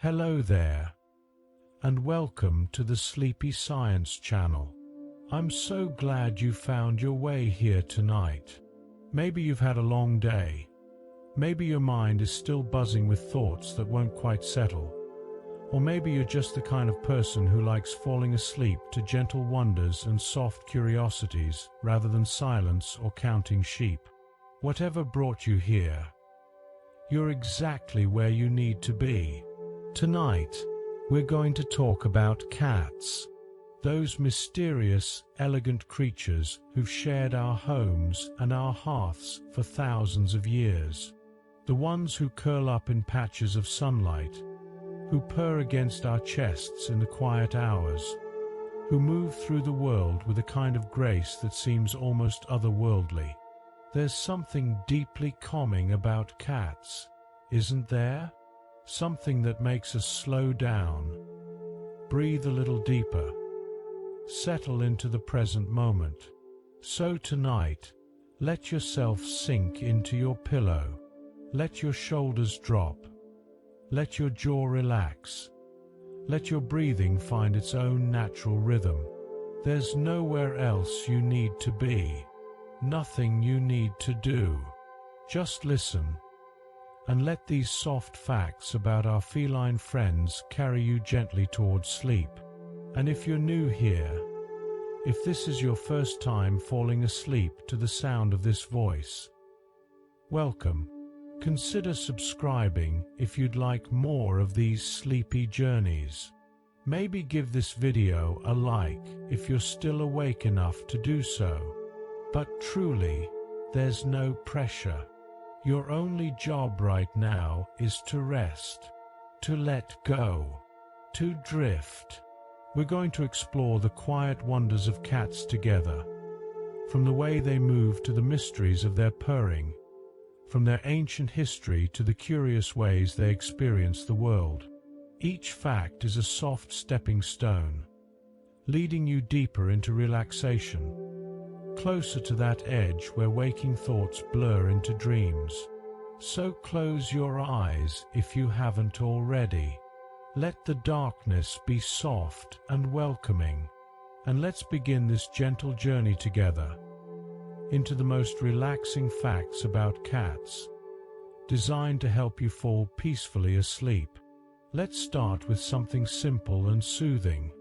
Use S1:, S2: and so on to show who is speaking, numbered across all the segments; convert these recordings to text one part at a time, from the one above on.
S1: Hello there, and welcome to the Sleepy Science Channel. I'm so glad you found your way here tonight. Maybe you've had a long day. Maybe your mind is still buzzing with thoughts that won't quite settle. Or maybe you're just the kind of person who likes falling asleep to gentle wonders and soft curiosities rather than silence or counting sheep. Whatever brought you here, you're exactly where you need to be. Tonight, we're going to talk about cats. Those mysterious, elegant creatures who've shared our homes and our hearths for thousands of years. The ones who curl up in patches of sunlight, who purr against our chests in the quiet hours, who move through the world with a kind of grace that seems almost otherworldly. There's something deeply calming about cats, isn't there? Something that makes us slow down, breathe a little deeper, settle into the present moment. So tonight, let yourself sink into your pillow. Let your shoulders drop. Let your jaw relax. Let your breathing find its own natural rhythm. There's nowhere else you need to be. Nothing you need to do. Just listen, and let these soft facts about our feline friends carry you gently towards sleep. And if you're new here, if this is your first time falling asleep to the sound of this voice, welcome. Consider subscribing if you'd like more of these sleepy journeys. Maybe give this video a like if you're still awake enough to do so. But truly, there's no pressure. Your only job right now is to rest, to let go, to drift. We're going to explore the quiet wonders of cats together, from the way they move to the mysteries of their purring, from their ancient history to the curious ways they experience the world. Each fact is a soft stepping stone, leading you deeper into relaxation, closer to that edge where waking thoughts blur into dreams. So close your eyes if you haven't already. Let the darkness be soft and welcoming, and let's begin this gentle journey together into the most relaxing facts about cats, designed to help you fall peacefully asleep. Let's start with something simple and soothing: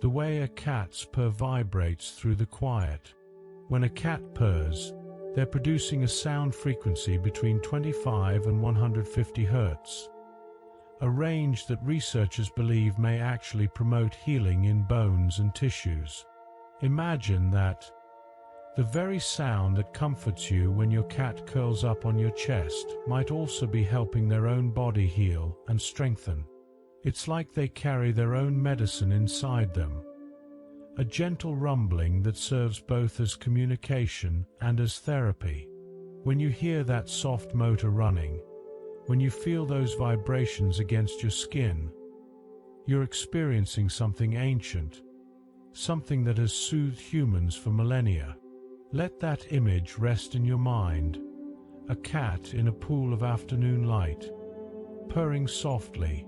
S1: the way a cat's purr vibrates through the quiet. When a cat purrs, they're producing a sound frequency between 25 and 150 Hz, a range that researchers believe may actually promote healing in bones and tissues. Imagine that the very sound that comforts you when your cat curls up on your chest might also be helping their own body heal and strengthen. It's like they carry their own medicine inside them. A gentle rumbling that serves both as communication and as therapy. When you hear that soft motor running, when you feel those vibrations against your skin, you're experiencing something ancient, something that has soothed humans for millennia. Let that image rest in your mind: a cat in a pool of afternoon light, purring softly,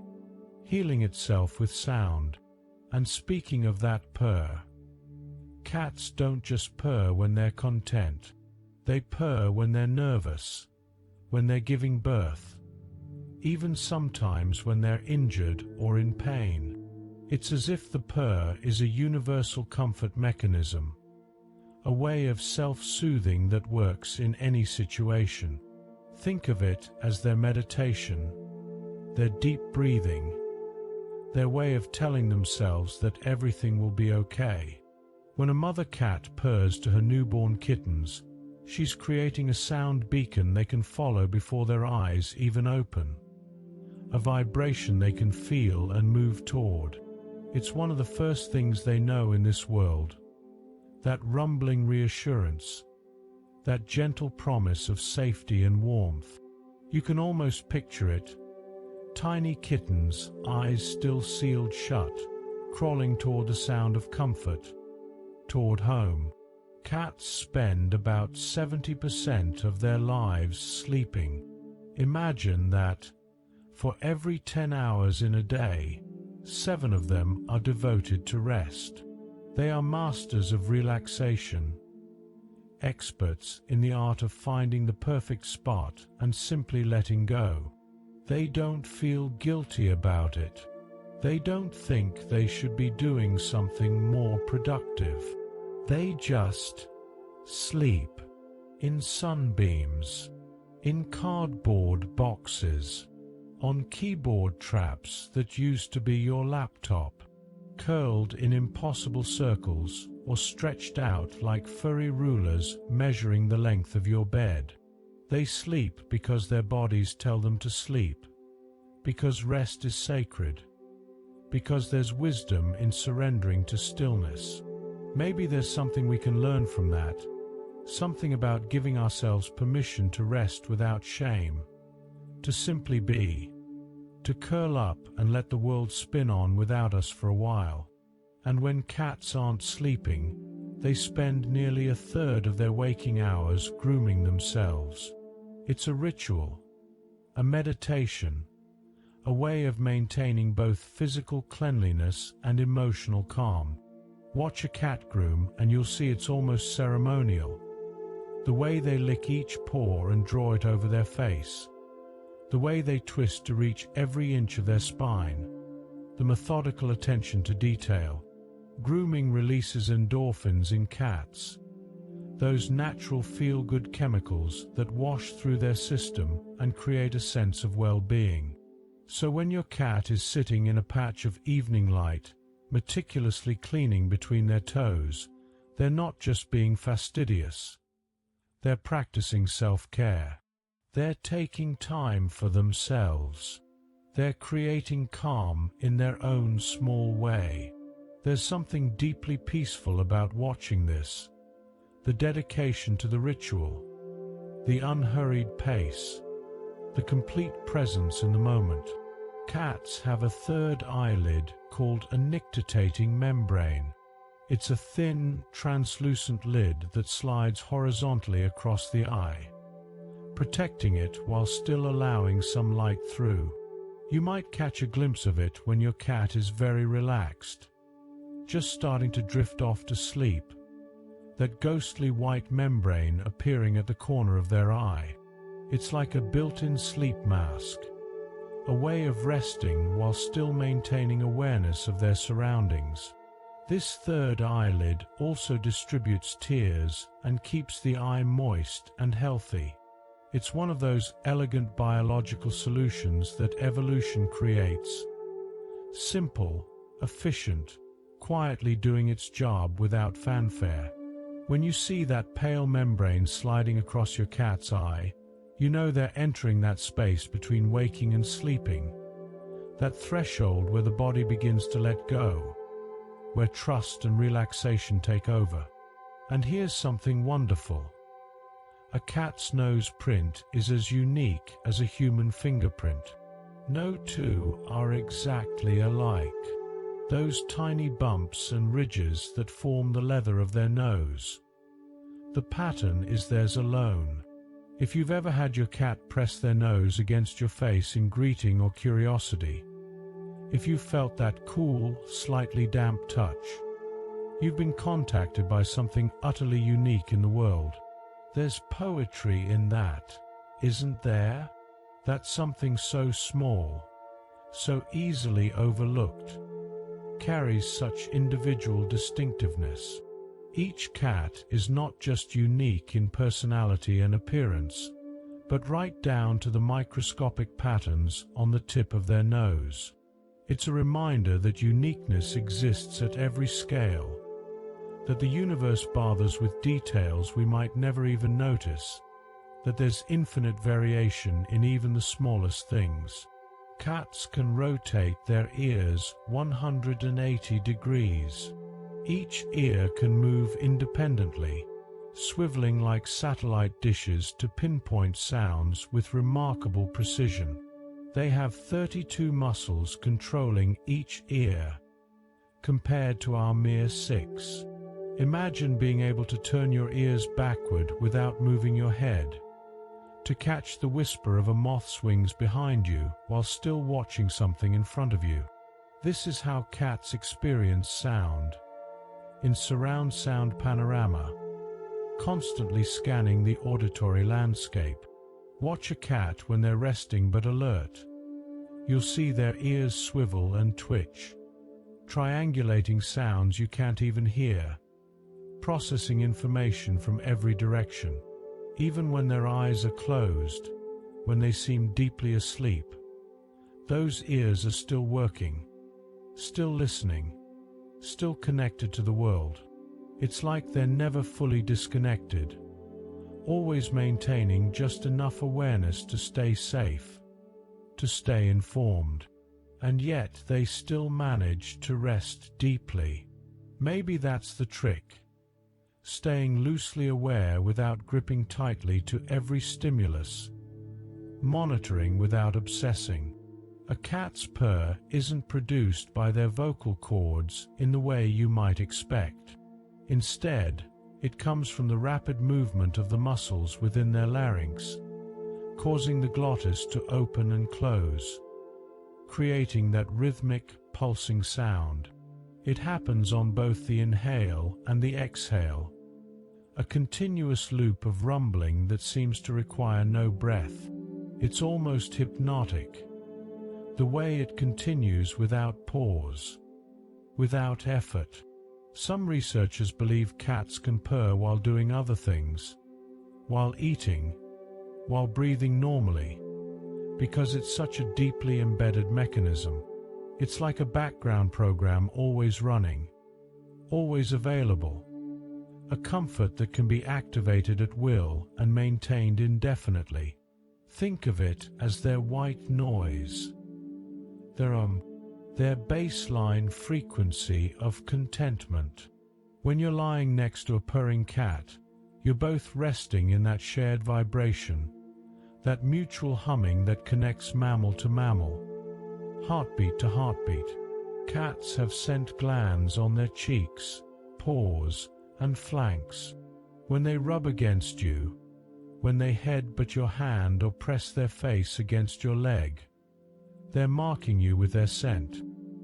S1: healing itself with sound. And speaking of that purr, cats don't just purr when they're content. They purr when they're nervous, when they're giving birth, even sometimes when they're injured or in pain. It's as if the purr is a universal comfort mechanism, a way of self-soothing that works in any situation. Think of it as their meditation, their deep breathing, their way of telling themselves that everything will be okay. When a mother cat purrs to her newborn kittens, she's creating a sound beacon they can follow before their eyes even open, a vibration they can feel and move toward. It's one of the first things they know in this world, that rumbling reassurance, that gentle promise of safety and warmth. You can almost picture it: tiny kittens, eyes still sealed shut, crawling toward the sound of comfort, toward home. Cats spend about 70% of their lives sleeping. Imagine that, For every 10 hours in a day, 7 of them are devoted to rest. They are masters of relaxation, experts in the art of finding the perfect spot and simply letting go. They don't feel guilty about it. They don't think they should be doing something more productive. They just sleep in sunbeams, in cardboard boxes, on keyboard traps that used to be your laptop, curled in impossible circles or stretched out like furry rulers measuring the length of your bed. They sleep because their bodies tell them to sleep, because rest is sacred, because there's wisdom in surrendering to stillness. Maybe there's something we can learn from that, something about giving ourselves permission to rest without shame, to simply be, to curl up and let the world spin on without us for a while. And when cats aren't sleeping, they spend nearly a third of their waking hours grooming themselves. It's a ritual, a meditation, a way of maintaining both physical cleanliness and emotional calm. Watch a cat groom and you'll see it's almost ceremonial. The way they lick each paw and draw it over their face, the way they twist to reach every inch of their spine, the methodical attention to detail. Grooming releases endorphins in cats, those natural feel-good chemicals that wash through their system and create a sense of well-being. So when your cat is sitting in a patch of evening light, meticulously cleaning between their toes, they're not just being fastidious. They're practicing self-care. They're taking time for themselves. They're creating calm in their own small way. There's something deeply peaceful about watching this. The dedication to the ritual, the unhurried pace, the complete presence in the moment. Cats have a third eyelid called a nictitating membrane. It's a thin, translucent lid that slides horizontally across the eye, protecting it while still allowing some light through. You might catch a glimpse of it when your cat is very relaxed, just starting to drift off to sleep, that ghostly white membrane appearing at the corner of their eye. It's like a built-in sleep mask, a way of resting while still maintaining awareness of their surroundings. This third eyelid also distributes tears and keeps the eye moist and healthy. It's one of those elegant biological solutions that evolution creates. Simple, efficient, quietly doing its job without fanfare. When you see that pale membrane sliding across your cat's eye, you know they're entering that space between waking and sleeping, that threshold where the body begins to let go, where trust and relaxation take over. And here's something wonderful. A cat's nose print is as unique as a human fingerprint. No two are exactly alike. Those tiny bumps and ridges that form the leather of their nose. The pattern is theirs alone. If you've ever had your cat press their nose against your face in greeting or curiosity, if you've felt that cool, slightly damp touch, you've been contacted by something utterly unique in the world. There's poetry in that, isn't there? That's something so small, so easily overlooked, carries such individual distinctiveness. Each cat is not just unique in personality and appearance, but right down to the microscopic patterns on the tip of their nose. It's a reminder that uniqueness exists at every scale, that the universe bothers with details we might never even notice, that there's infinite variation in even the smallest things. Cats can rotate their ears 180 degrees. Each ear can move independently, swiveling like satellite dishes to pinpoint sounds with remarkable precision. They have 32 muscles controlling each ear, compared to our mere 6. Imagine being able to turn your ears backward without moving your head, to catch the whisper of a moth's wings behind you while still watching something in front of you. This is how cats experience sound, in surround sound panorama, constantly scanning the auditory landscape. Watch a cat when they're resting but alert. You'll see their ears swivel and twitch, triangulating sounds you can't even hear, processing information from every direction. Even when their eyes are closed, when they seem deeply asleep, those ears are still working, still listening, still connected to the world. It's like they're never fully disconnected, always maintaining just enough awareness to stay safe, to stay informed, and yet they still manage to rest deeply. Maybe that's the trick. Staying loosely aware without gripping tightly to every stimulus, monitoring without obsessing. A cat's purr isn't produced by their vocal cords in the way you might expect. Instead, it comes from the rapid movement of the muscles within their larynx, causing the glottis to open and close, creating that rhythmic, pulsing sound. It happens on both the inhale and the exhale, a continuous loop of rumbling that seems to require no breath. It's almost hypnotic, the way it continues without pause, without effort. Some researchers believe cats can purr while doing other things, while eating, while breathing normally, because it's such a deeply embedded mechanism. It's like a background program always running, always available, a comfort that can be activated at will and maintained indefinitely. Think of it as their white noise, their baseline frequency of contentment. When you're lying next to a purring cat, you're both resting in that shared vibration, that mutual humming that connects mammal to mammal, heartbeat to heartbeat. Cats have scent glands on their cheeks, paws, and flanks. When they rub against you, when they headbutt your hand or press their face against your leg, they're marking you with their scent.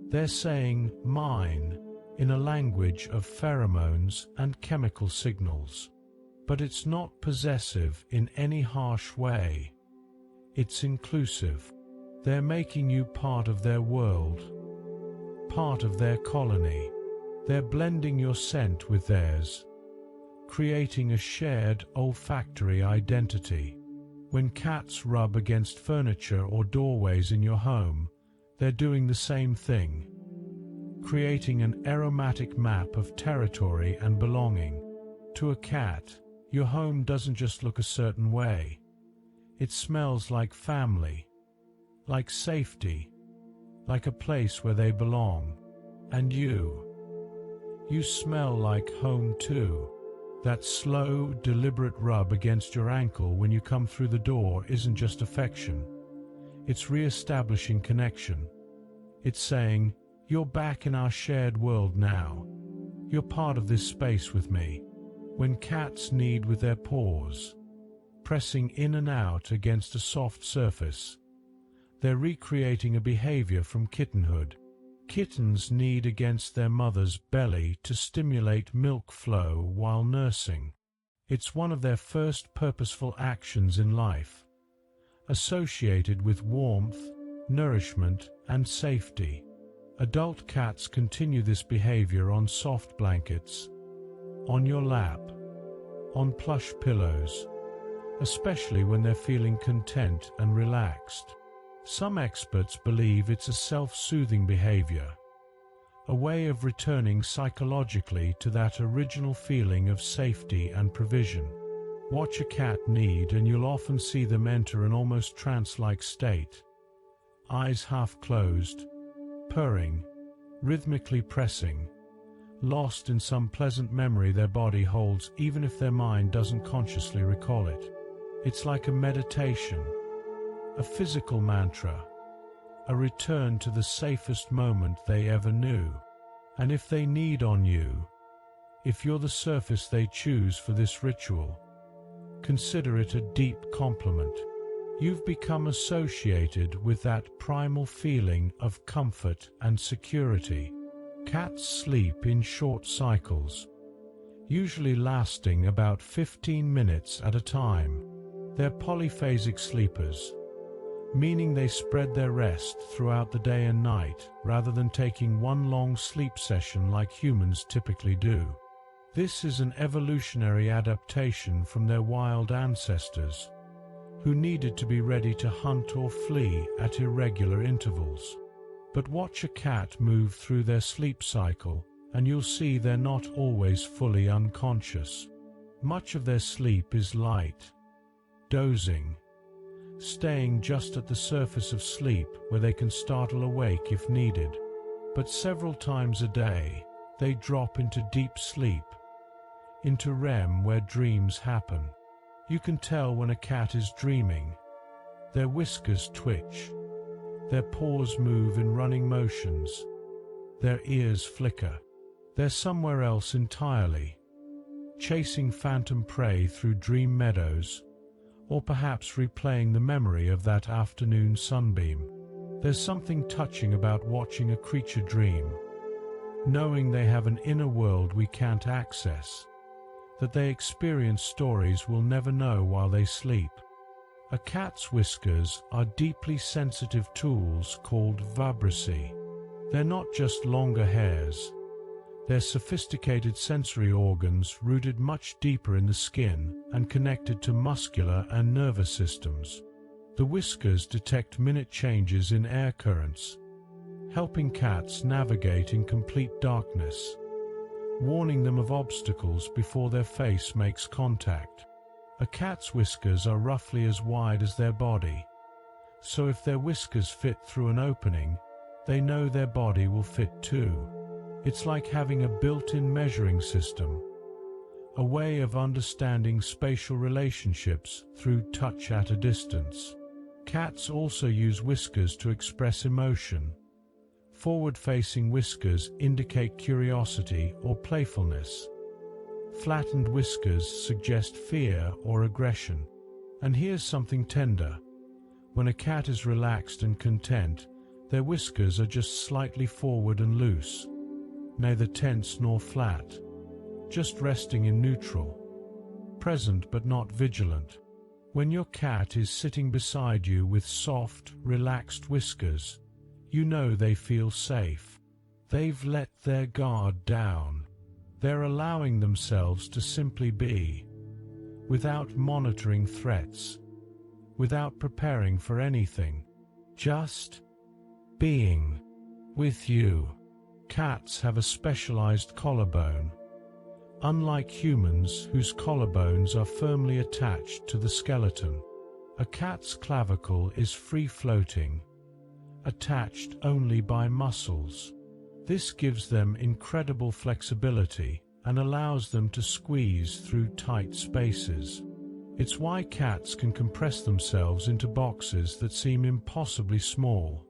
S1: They're saying "mine" in a language of pheromones and chemical signals. But it's not possessive in any harsh way. It's inclusive. They're making you part of their world, part of their colony. They're blending your scent with theirs, creating a shared olfactory identity. When cats rub against furniture or doorways in your home, they're doing the same thing, creating an aromatic map of territory and belonging. To a cat, your home doesn't just look a certain way. It smells like family, like safety, like a place where they belong. And you smell like home too. That slow, deliberate rub against your ankle when you come through the door isn't just affection. It's re-establishing connection. It's saying, "You're back in our shared world now. You're part of this space with me." When cats knead with their paws, pressing in and out against a soft surface, they're recreating a behavior from kittenhood. Kittens knead against their mother's belly to stimulate milk flow while nursing. It's one of their first purposeful actions in life, associated with warmth, nourishment, and safety. Adult cats continue this behavior on soft blankets, on your lap, on plush pillows, especially when they're feeling content and relaxed. Some experts believe it's a self-soothing behavior, a way of returning psychologically to that original feeling of safety and provision. Watch a cat knead and you'll often see them enter an almost trance-like state, eyes half closed, purring, rhythmically pressing, lost in some pleasant memory their body holds even if their mind doesn't consciously recall it. It's like a meditation, a physical mantra, a return to the safest moment they ever knew. And if they knead on you, if you're the surface they choose for this ritual, Consider it a deep compliment. You've become associated with that primal feeling of comfort and security. Cats sleep in short cycles, usually lasting about 15 minutes at a time. They're polyphasic sleepers, meaning they spread their rest throughout the day and night rather than taking one long sleep session like humans typically do. This is an evolutionary adaptation from their wild ancestors, who needed to be ready to hunt or flee at irregular intervals. But watch a cat move through their sleep cycle, and you'll see they're not always fully unconscious. Much of their sleep is light, dozing, staying just at the surface of sleep where they can startle awake if needed. But several times a day, they drop into deep sleep, into REM where dreams happen. You can tell when a cat is dreaming. Their whiskers twitch, their paws move in running motions, their ears flicker. They're somewhere else entirely, chasing phantom prey through dream meadows, or perhaps replaying the memory of that afternoon sunbeam. There's something touching about watching a creature dream, knowing they have an inner world we can't access, that they experience stories we'll never know while they sleep. A cat's whiskers are deeply sensitive tools called vibrissae. They're not just longer hairs. They're sophisticated sensory organs rooted much deeper in the skin and connected to muscular and nervous systems. The whiskers detect minute changes in air currents, helping cats navigate in complete darkness, warning them of obstacles before their face makes contact. A cat's whiskers are roughly as wide as their body, so if their whiskers fit through an opening, they know their body will fit too. It's like having a built-in measuring system, a way of understanding spatial relationships through touch at a distance. Cats also use whiskers to express emotion. Forward-facing whiskers indicate curiosity or playfulness. Flattened whiskers suggest fear or aggression. And here's something tender. When a cat is relaxed and content, their whiskers are just slightly forward and loose, neither tense nor flat, just resting in neutral, present but not vigilant. When your cat is sitting beside you with soft, relaxed whiskers, you know they feel safe. They've let their guard down. They're allowing themselves to simply be, without monitoring threats, without preparing for anything, just being with you. Cats have a specialized collarbone, unlike humans whose collarbones are firmly attached to the skeleton. A cat's clavicle is free-floating, attached only by muscles. This gives them incredible flexibility and allows them to squeeze through tight spaces. It's why cats can compress themselves into boxes that seem impossibly small,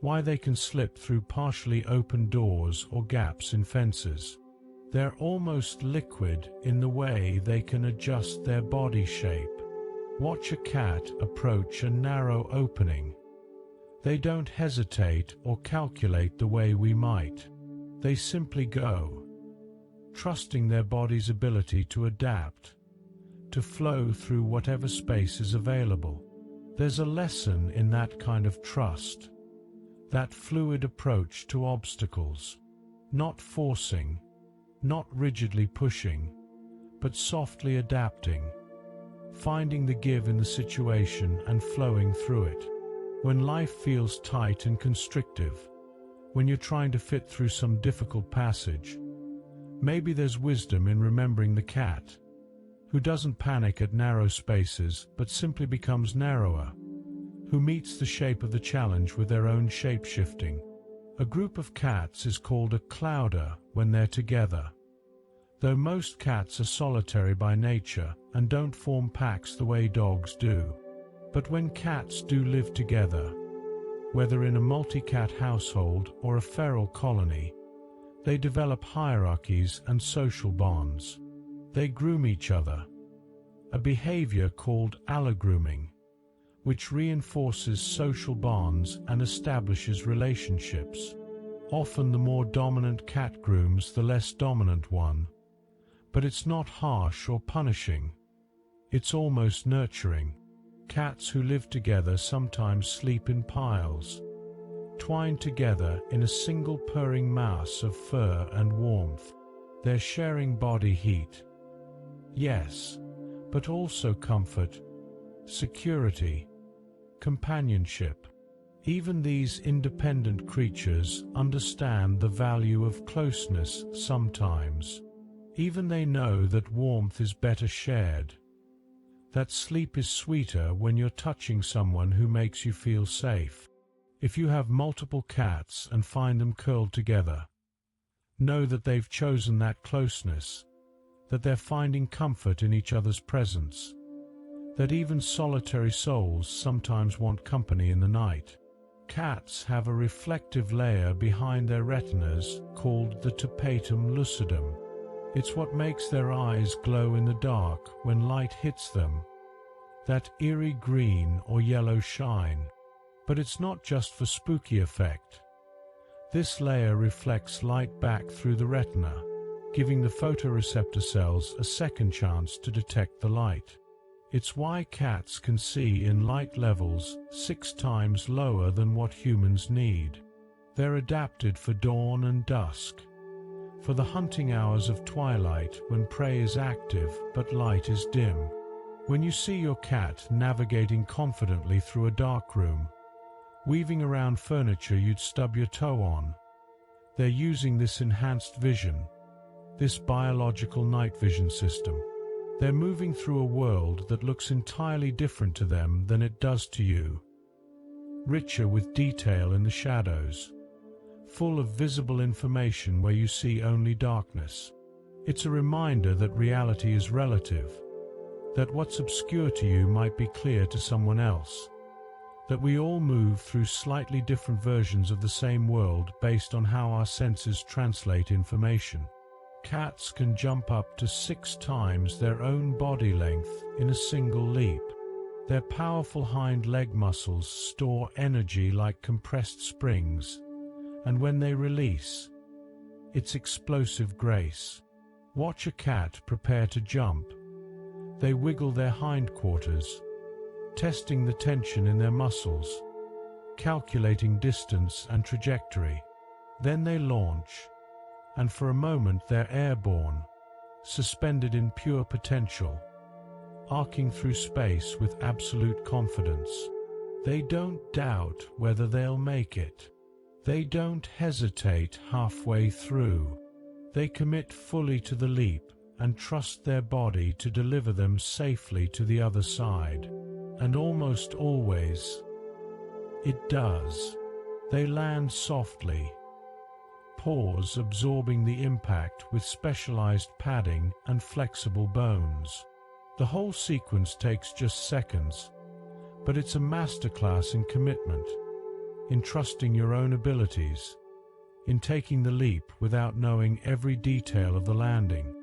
S1: why they can slip through partially open doors or gaps in fences. They're almost liquid in the way they can adjust their body shape. Watch a cat approach a narrow opening. They don't hesitate or calculate the way we might. They simply go, trusting their body's ability to adapt, to flow through whatever space is available. There's a lesson in that kind of trust, that fluid approach to obstacles, not forcing, not rigidly pushing, but softly adapting, finding the give in the situation and flowing through it. When life feels tight and constrictive, when you're trying to fit through some difficult passage, maybe there's wisdom in remembering the cat, who doesn't panic at narrow spaces but simply becomes narrower, who meets the shape of the challenge with their own shape-shifting. A group of cats is called a clouder when they're together. Though most cats are solitary by nature and don't form packs the way dogs do. But when cats do live together, whether in a multi-cat household or a feral colony, they develop hierarchies and social bonds. They groom each other, a behavior called allogrooming, which reinforces social bonds and establishes relationships. Often the more dominant cat grooms the less dominant one, but it's not harsh or punishing. It's almost nurturing. Cats who live together sometimes sleep in piles, twined together in a single purring mass of fur and warmth. They're sharing body heat, yes, but also comfort, security, companionship. Even these independent creatures understand the value of closeness sometimes. Even they know that warmth is better shared, that sleep is sweeter when you're touching someone who makes you feel safe. If you have multiple cats and find them curled together, know that they've chosen that closeness, that they're finding comfort in each other's presence, that even solitary souls sometimes want company in the night. Cats have a reflective layer behind their retinas called the tapetum lucidum. It's what makes their eyes glow in the dark when light hits them, that eerie green or yellow shine. But it's not just for spooky effect. This layer reflects light back through the retina, giving the photoreceptor cells a second chance to detect the light. It's why cats can see in light levels 6 times lower than what humans need. They're adapted for dawn and dusk, for the hunting hours of twilight when prey is active but light is dim. When you see your cat navigating confidently through a dark room, weaving around furniture you'd stub your toe on, they're using this enhanced vision, this biological night vision system. They're moving through a world that looks entirely different to them than it does to you, richer with detail in the shadows, full of visible information where you see only darkness. It's a reminder that reality is relative, that what's obscure to you might be clear to someone else, that we all move through slightly different versions of the same world based on how our senses translate information. Cats can jump up to 6 times their own body length in a single leap. Their powerful hind leg muscles store energy like compressed springs, and when they release, it's explosive grace. Watch a cat prepare to jump. They wiggle their hindquarters, testing the tension in their muscles, calculating distance and trajectory. Then they launch, and for a moment they're airborne, suspended in pure potential, arcing through space with absolute confidence. They don't doubt whether they'll make it. They don't hesitate halfway through. They commit fully to the leap and trust their body to deliver them safely to the other side. And almost always, it does. They land softly, paws absorbing the impact with specialized padding and flexible bones. The whole sequence takes just seconds, but it's a masterclass in commitment, in trusting your own abilities, in taking the leap without knowing every detail of the landing.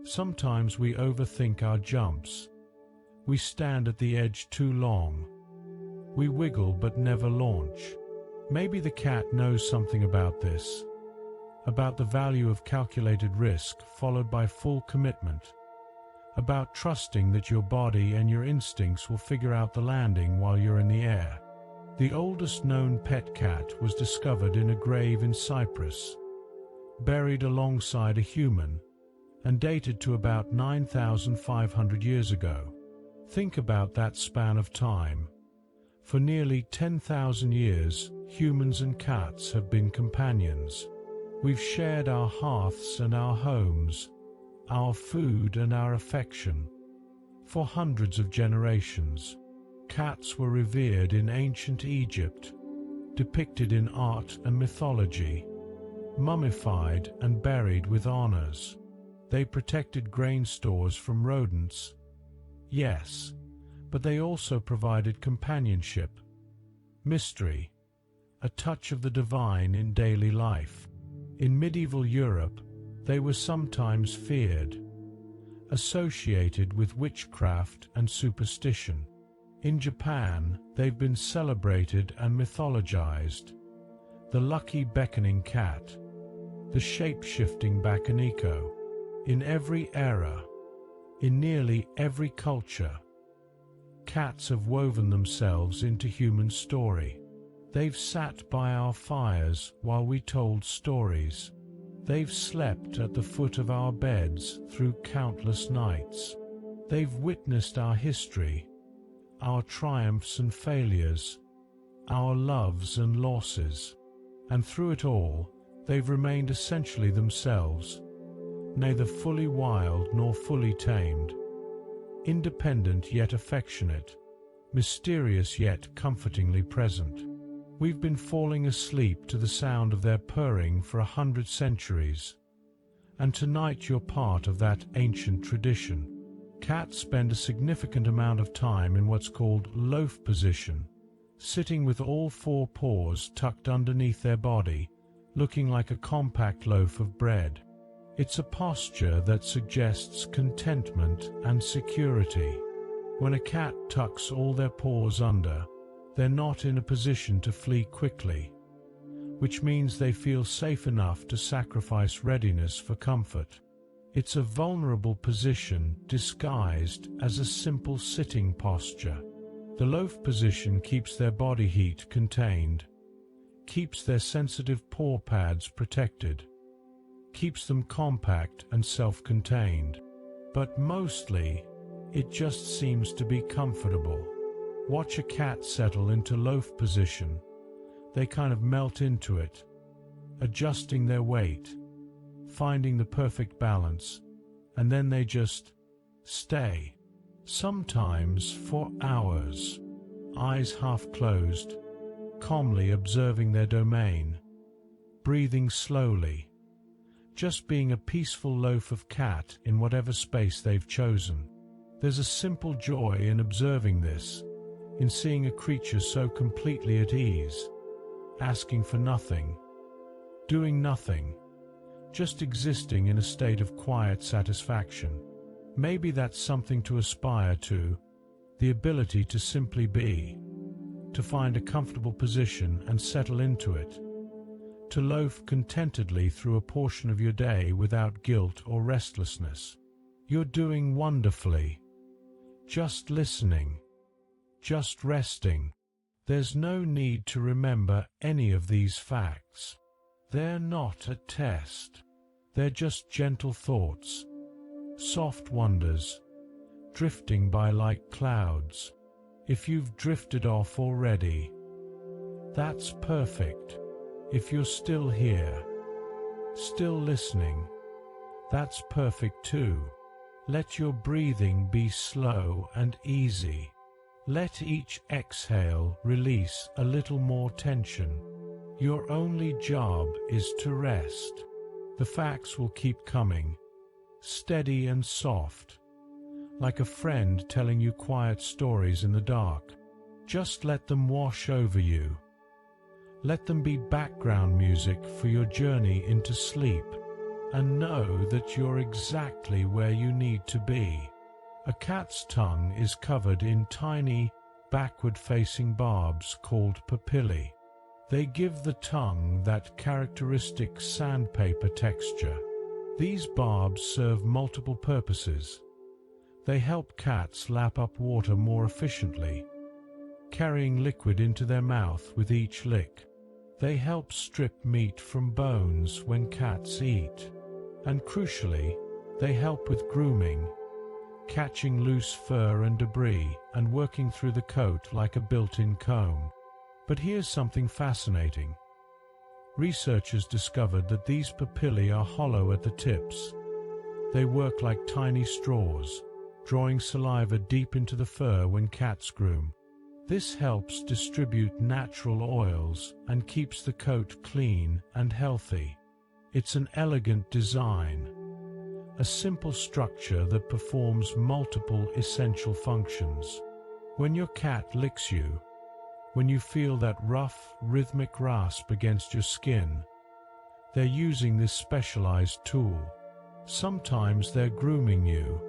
S1: Sometimes we overthink our jumps. We stand at the edge too long. We wiggle but never launch. Maybe the cat knows something about this, about the value of calculated risk followed by full commitment, about trusting that your body and your instincts will figure out the landing while you're in the air. The oldest known pet cat was discovered in a grave in Cyprus, buried alongside a human, and dated to about 9,500 years ago. Think about that span of time. For nearly 10,000 years, humans and cats have been companions. We've shared our hearths and our homes, our food and our affection. For hundreds of generations, cats were revered in ancient Egypt, depicted in art and mythology, mummified and buried with honors. They protected grain stores from rodents, yes, but they also provided companionship, mystery, a touch of the divine in daily life. In medieval Europe, they were sometimes feared, associated with witchcraft and superstition. In Japan, they've been celebrated and mythologized. The lucky beckoning cat, the shape-shifting bakaniko. In every era, in nearly every culture, cats have woven themselves into human story. They've sat by our fires while we told stories. They've slept at the foot of our beds through countless nights. They've witnessed our history, our triumphs and failures, our loves and losses. And through it all, they've remained essentially themselves, neither fully wild nor fully tamed, independent yet affectionate, mysterious yet comfortingly present. We've been falling asleep to the sound of their purring for 100 centuries, and tonight you're part of that ancient tradition. Cats spend a significant amount of time in what's called loaf position, sitting with all four paws tucked underneath their body, looking like a compact loaf of bread. It's a posture that suggests contentment and security. When a cat tucks all their paws under, they're not in a position to flee quickly, which means they feel safe enough to sacrifice readiness for comfort. It's a vulnerable position disguised as a simple sitting posture. The loaf position keeps their body heat contained, keeps their sensitive paw pads protected, keeps them compact and self-contained. But mostly, it just seems to be comfortable. Watch a cat settle into loaf position. They kind of melt into it, adjusting their weight, finding the perfect balance, and then they just stay. Sometimes for hours, eyes half closed, calmly observing their domain, breathing slowly, just being a peaceful loaf of cat in whatever space they've chosen. There's a simple joy in observing this, in seeing a creature so completely at ease, asking for nothing, doing nothing, just existing in a state of quiet satisfaction. Maybe that's something to aspire to, the ability to simply be, to find a comfortable position and settle into it, to loaf contentedly through a portion of your day without guilt or restlessness. You're doing wonderfully. Just listening, just resting. There's no need to remember any of these facts. They're not a test. They're just gentle thoughts, soft wonders, drifting by like clouds. If you've drifted off already, that's perfect. If you're still here, still listening, that's perfect too. Let your breathing be slow and easy. Let each exhale release a little more tension. Your only job is to rest. The facts will keep coming, steady and soft, like a friend telling you quiet stories in the dark. Just let them wash over you. Let them be background music for your journey into sleep, and know that you're exactly where you need to be. A cat's tongue is covered in tiny, backward-facing barbs called papillae. They give the tongue that characteristic sandpaper texture. These barbs serve multiple purposes. They help cats lap up water more efficiently, carrying liquid into their mouth with each lick. They help strip meat from bones when cats eat. And crucially, they help with grooming, catching loose fur and debris and working through the coat like a built-in comb. But here's something fascinating. Researchers discovered that these papillae are hollow at the tips. They work like tiny straws, drawing saliva deep into the fur when cats groom. This helps distribute natural oils and keeps the coat clean and healthy. It's an elegant design, a simple structure that performs multiple essential functions. When your cat licks you, when you feel that rough, rhythmic rasp against your skin, they're using this specialized tool. Sometimes they're grooming you,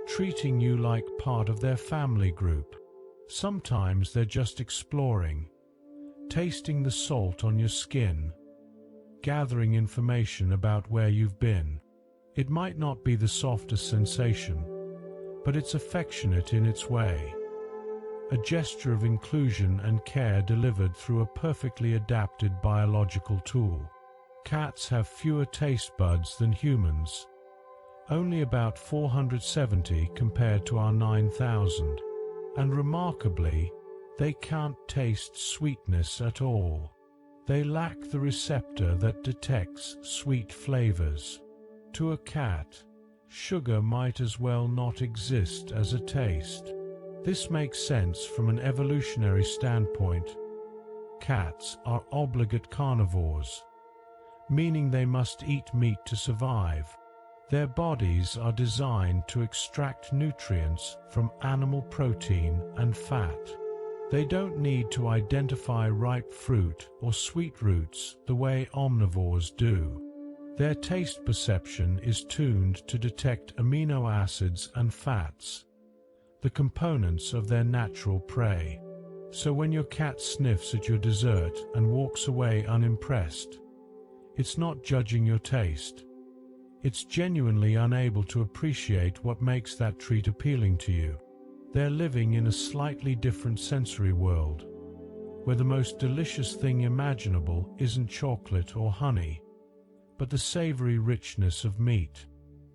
S1: treating you like part of their family group. Sometimes they're just exploring, tasting the salt on your skin, gathering information about where you've been. It might not be the softest sensation, but it's affectionate in its way. A gesture of inclusion and care delivered through a perfectly adapted biological tool. Cats have fewer taste buds than humans, only about 470 compared to our 9,000. And remarkably, they can't taste sweetness at all. They lack the receptor that detects sweet flavors. To a cat, sugar might as well not exist as a taste. This makes sense from an evolutionary standpoint. Cats are obligate carnivores, meaning they must eat meat to survive. Their bodies are designed to extract nutrients from animal protein and fat. They don't need to identify ripe fruit or sweet roots the way omnivores do. Their taste perception is tuned to detect amino acids and fats, the components of their natural prey. So when your cat sniffs at your dessert and walks away unimpressed, it's not judging your taste. It's genuinely unable to appreciate what makes that treat appealing to you. They're living in a slightly different sensory world, where the most delicious thing imaginable isn't chocolate or honey, but the savory richness of meat.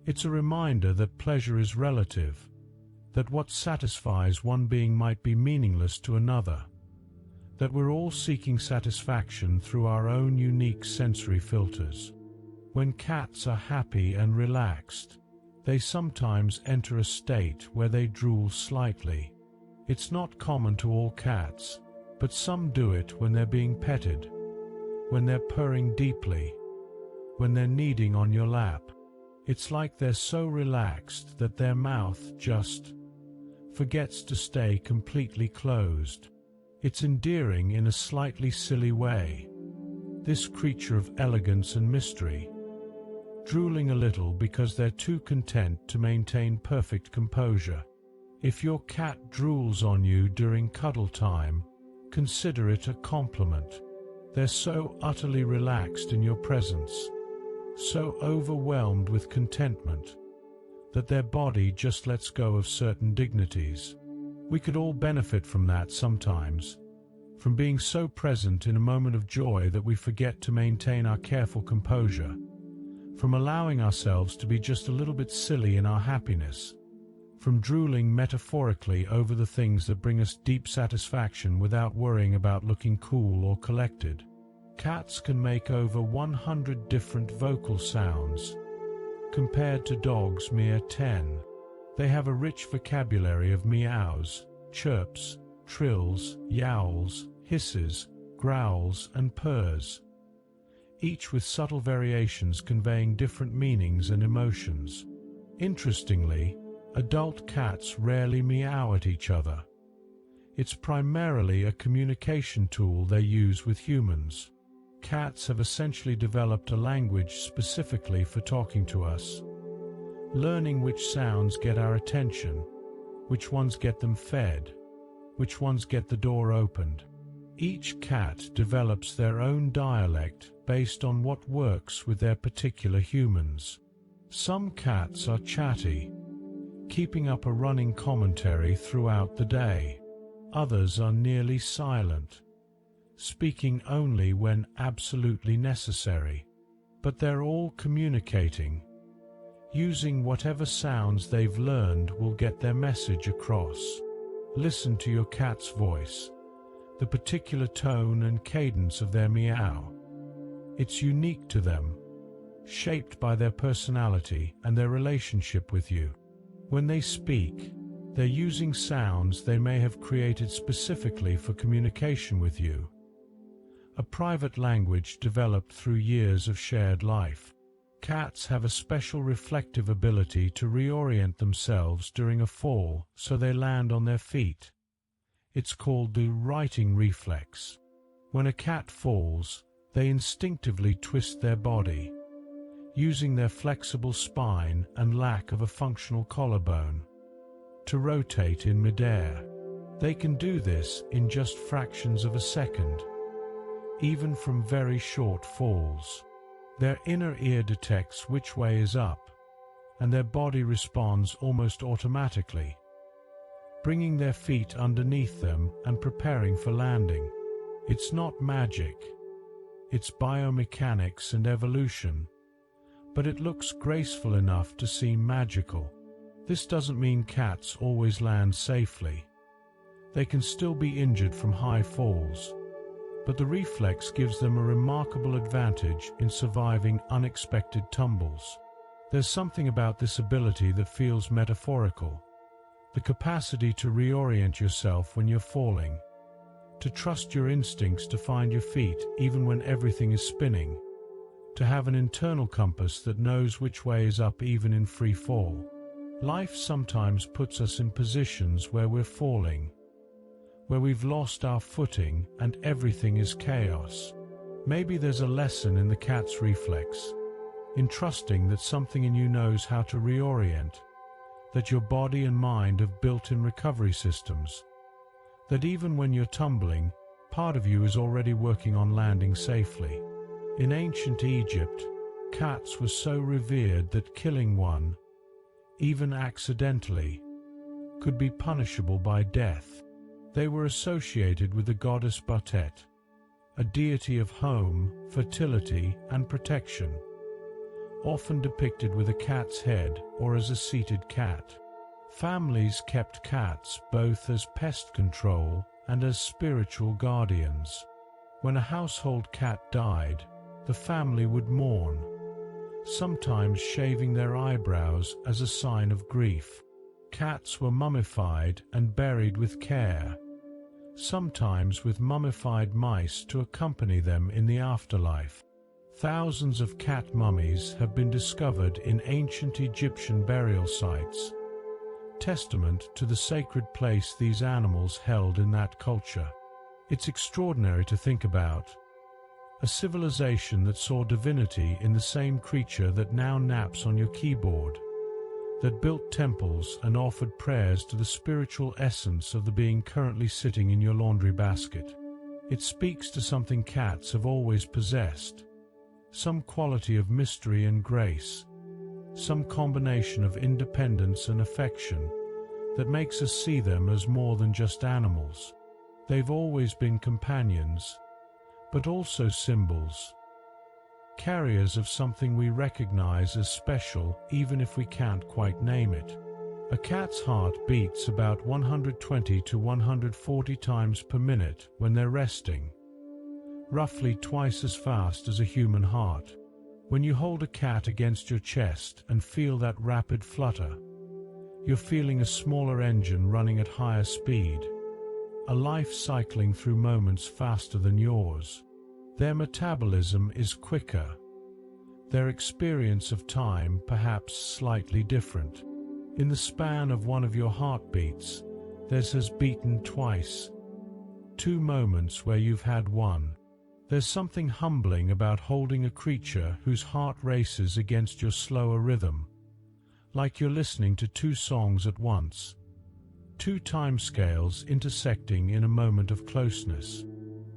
S1: It's a reminder that pleasure is relative, that what satisfies one being might be meaningless to another, that we're all seeking satisfaction through our own unique sensory filters. When cats are happy and relaxed, they sometimes enter a state where they drool slightly. It's not common to all cats, but some do it when they're being petted, when they're purring deeply, when they're kneading on your lap. It's like they're so relaxed that their mouth just forgets to stay completely closed. It's endearing in a slightly silly way. This creature of elegance and mystery, drooling a little because they're too content to maintain perfect composure. If your cat drools on you during cuddle time, consider it a compliment. They're so utterly relaxed in your presence, so overwhelmed with contentment, that their body just lets go of certain dignities. We could all benefit from that sometimes, from being so present in a moment of joy that we forget to maintain our careful composure, from allowing ourselves to be just a little bit silly in our happiness, from drooling metaphorically over the things that bring us deep satisfaction without worrying about looking cool or collected. Cats can make over 100 different vocal sounds, compared to dogs' mere 10. They have a rich vocabulary of meows, chirps, trills, yowls, hisses, growls, and purrs, each with subtle variations conveying different meanings and emotions. Interestingly, adult cats rarely meow at each other. It's primarily a communication tool they use with humans. Cats have essentially developed a language specifically for talking to us, learning which sounds get our attention, which ones get them fed, which ones get the door opened. Each cat develops their own dialect based on what works with their particular humans. Some cats are chatty, keeping up a running commentary throughout the day. Others are nearly silent, speaking only when absolutely necessary. But they're all communicating, using whatever sounds they've learned will get their message across. Listen to your cat's voice, the particular tone and cadence of their meow. It's unique to them, shaped by their personality and their relationship with you. When they speak, they're using sounds they may have created specifically for communication with you, a private language developed through years of shared life. Cats have a special reflective ability to reorient themselves during a fall so they land on their feet. It's called the righting reflex. When a cat falls, they instinctively twist their body, using their flexible spine and lack of a functional collarbone. to rotate in midair. They can do this in just fractions of a second, even from very short falls. Their inner ear detects which way is up, and their body responds almost automatically, bringing their feet underneath them and preparing for landing. It's not magic, it's biomechanics and evolution, but it looks graceful enough to seem magical. This doesn't mean cats always land safely. They can still be injured from high falls, but the reflex gives them a remarkable advantage in surviving unexpected tumbles. There's something about this ability that feels metaphorical. The capacity to reorient yourself when you're falling, to trust your instincts to find your feet even when everything is spinning, to have an internal compass that knows which way is up even in free fall. Life sometimes puts us in positions where we're falling, where we've lost our footing and everything is chaos. Maybe there's a lesson in the cat's reflex, in trusting that something in you knows how to reorient, that your body and mind have built-in recovery systems, that even when you're tumbling, part of you is already working on landing safely. In ancient Egypt, cats were so revered that killing one, even accidentally, could be punishable by death. They were associated with the goddess Butet, a deity of home, fertility, and protection, often depicted with a cat's head or as a seated cat. Families kept cats both as pest control and as spiritual guardians. When a household cat died, the family would mourn, sometimes shaving their eyebrows as a sign of grief. Cats were mummified and buried with care, sometimes with mummified mice to accompany them in the afterlife. Thousands of cat mummies have been discovered in ancient Egyptian burial sites, testament to the sacred place these animals held in that culture. It's extraordinary to think about. A civilization that saw divinity in the same creature that now naps on your keyboard, that built temples and offered prayers to the spiritual essence of the being currently sitting in your laundry basket. It speaks to something cats have always possessed, some quality of mystery and grace, some combination of independence and affection that makes us see them as more than just animals. They've always been companions, but also symbols, carriers of something we recognize as special even if we can't quite name it. A cat's heart beats about 120 to 140 times per minute when they're resting, roughly twice as fast as a human heart. When you hold a cat against your chest and feel that rapid flutter, you're feeling a smaller engine running at higher speed, a life cycling through moments faster than yours. Their metabolism is quicker, their experience of time perhaps slightly different. In the span of one of your heartbeats, theirs has beaten twice, 2 moments where you've had one. There's something humbling about holding a creature whose heart races against your slower rhythm, like you're listening to 2 songs at once, 2 timescales intersecting in a moment of closeness.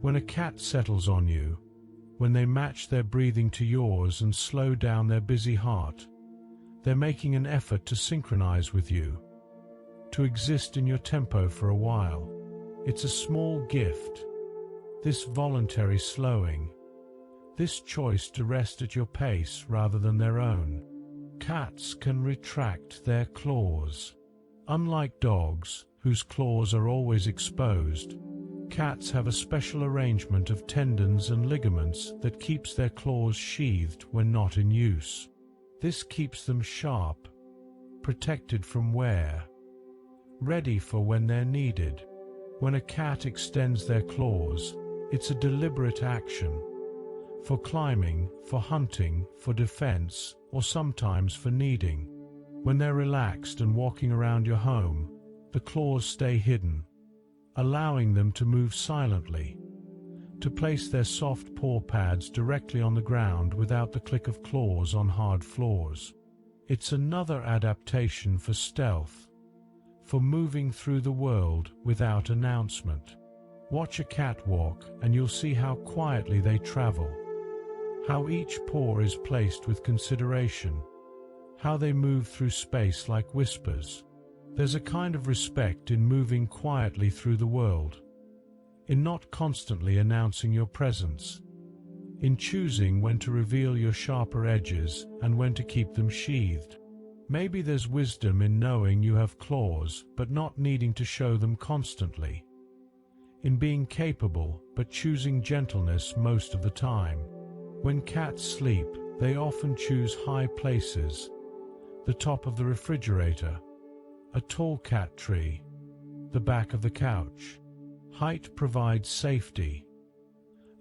S1: When a cat settles on you, when they match their breathing to yours and slow down their busy heart, they're making an effort to synchronize with you, to exist in your tempo for a while. It's a small gift, this voluntary slowing, this choice to rest at your pace rather than their own. Cats can retract their claws. Unlike dogs, whose claws are always exposed, cats have a special arrangement of tendons and ligaments that keeps their claws sheathed when not in use. This keeps them sharp, protected from wear, ready for when they're needed. When a cat extends their claws, it's a deliberate action, for climbing, for hunting, for defense, or sometimes for kneading. When they're relaxed and walking around your home, the claws stay hidden, allowing them to move silently, to place their soft paw pads directly on the ground without the click of claws on hard floors. It's another adaptation for stealth, for moving through the world without announcement. Watch a cat walk and you'll see how quietly they travel, how each paw is placed with consideration, how they move through space like whispers. There's a kind of respect in moving quietly through the world, in not constantly announcing your presence, in choosing when to reveal your sharper edges and when to keep them sheathed. Maybe there's wisdom in knowing you have claws but not needing to show them constantly, in being capable but choosing gentleness most of the time. When cats sleep, they often choose high places, the top of the refrigerator, a tall cat tree, the back of the couch. Height provides safety,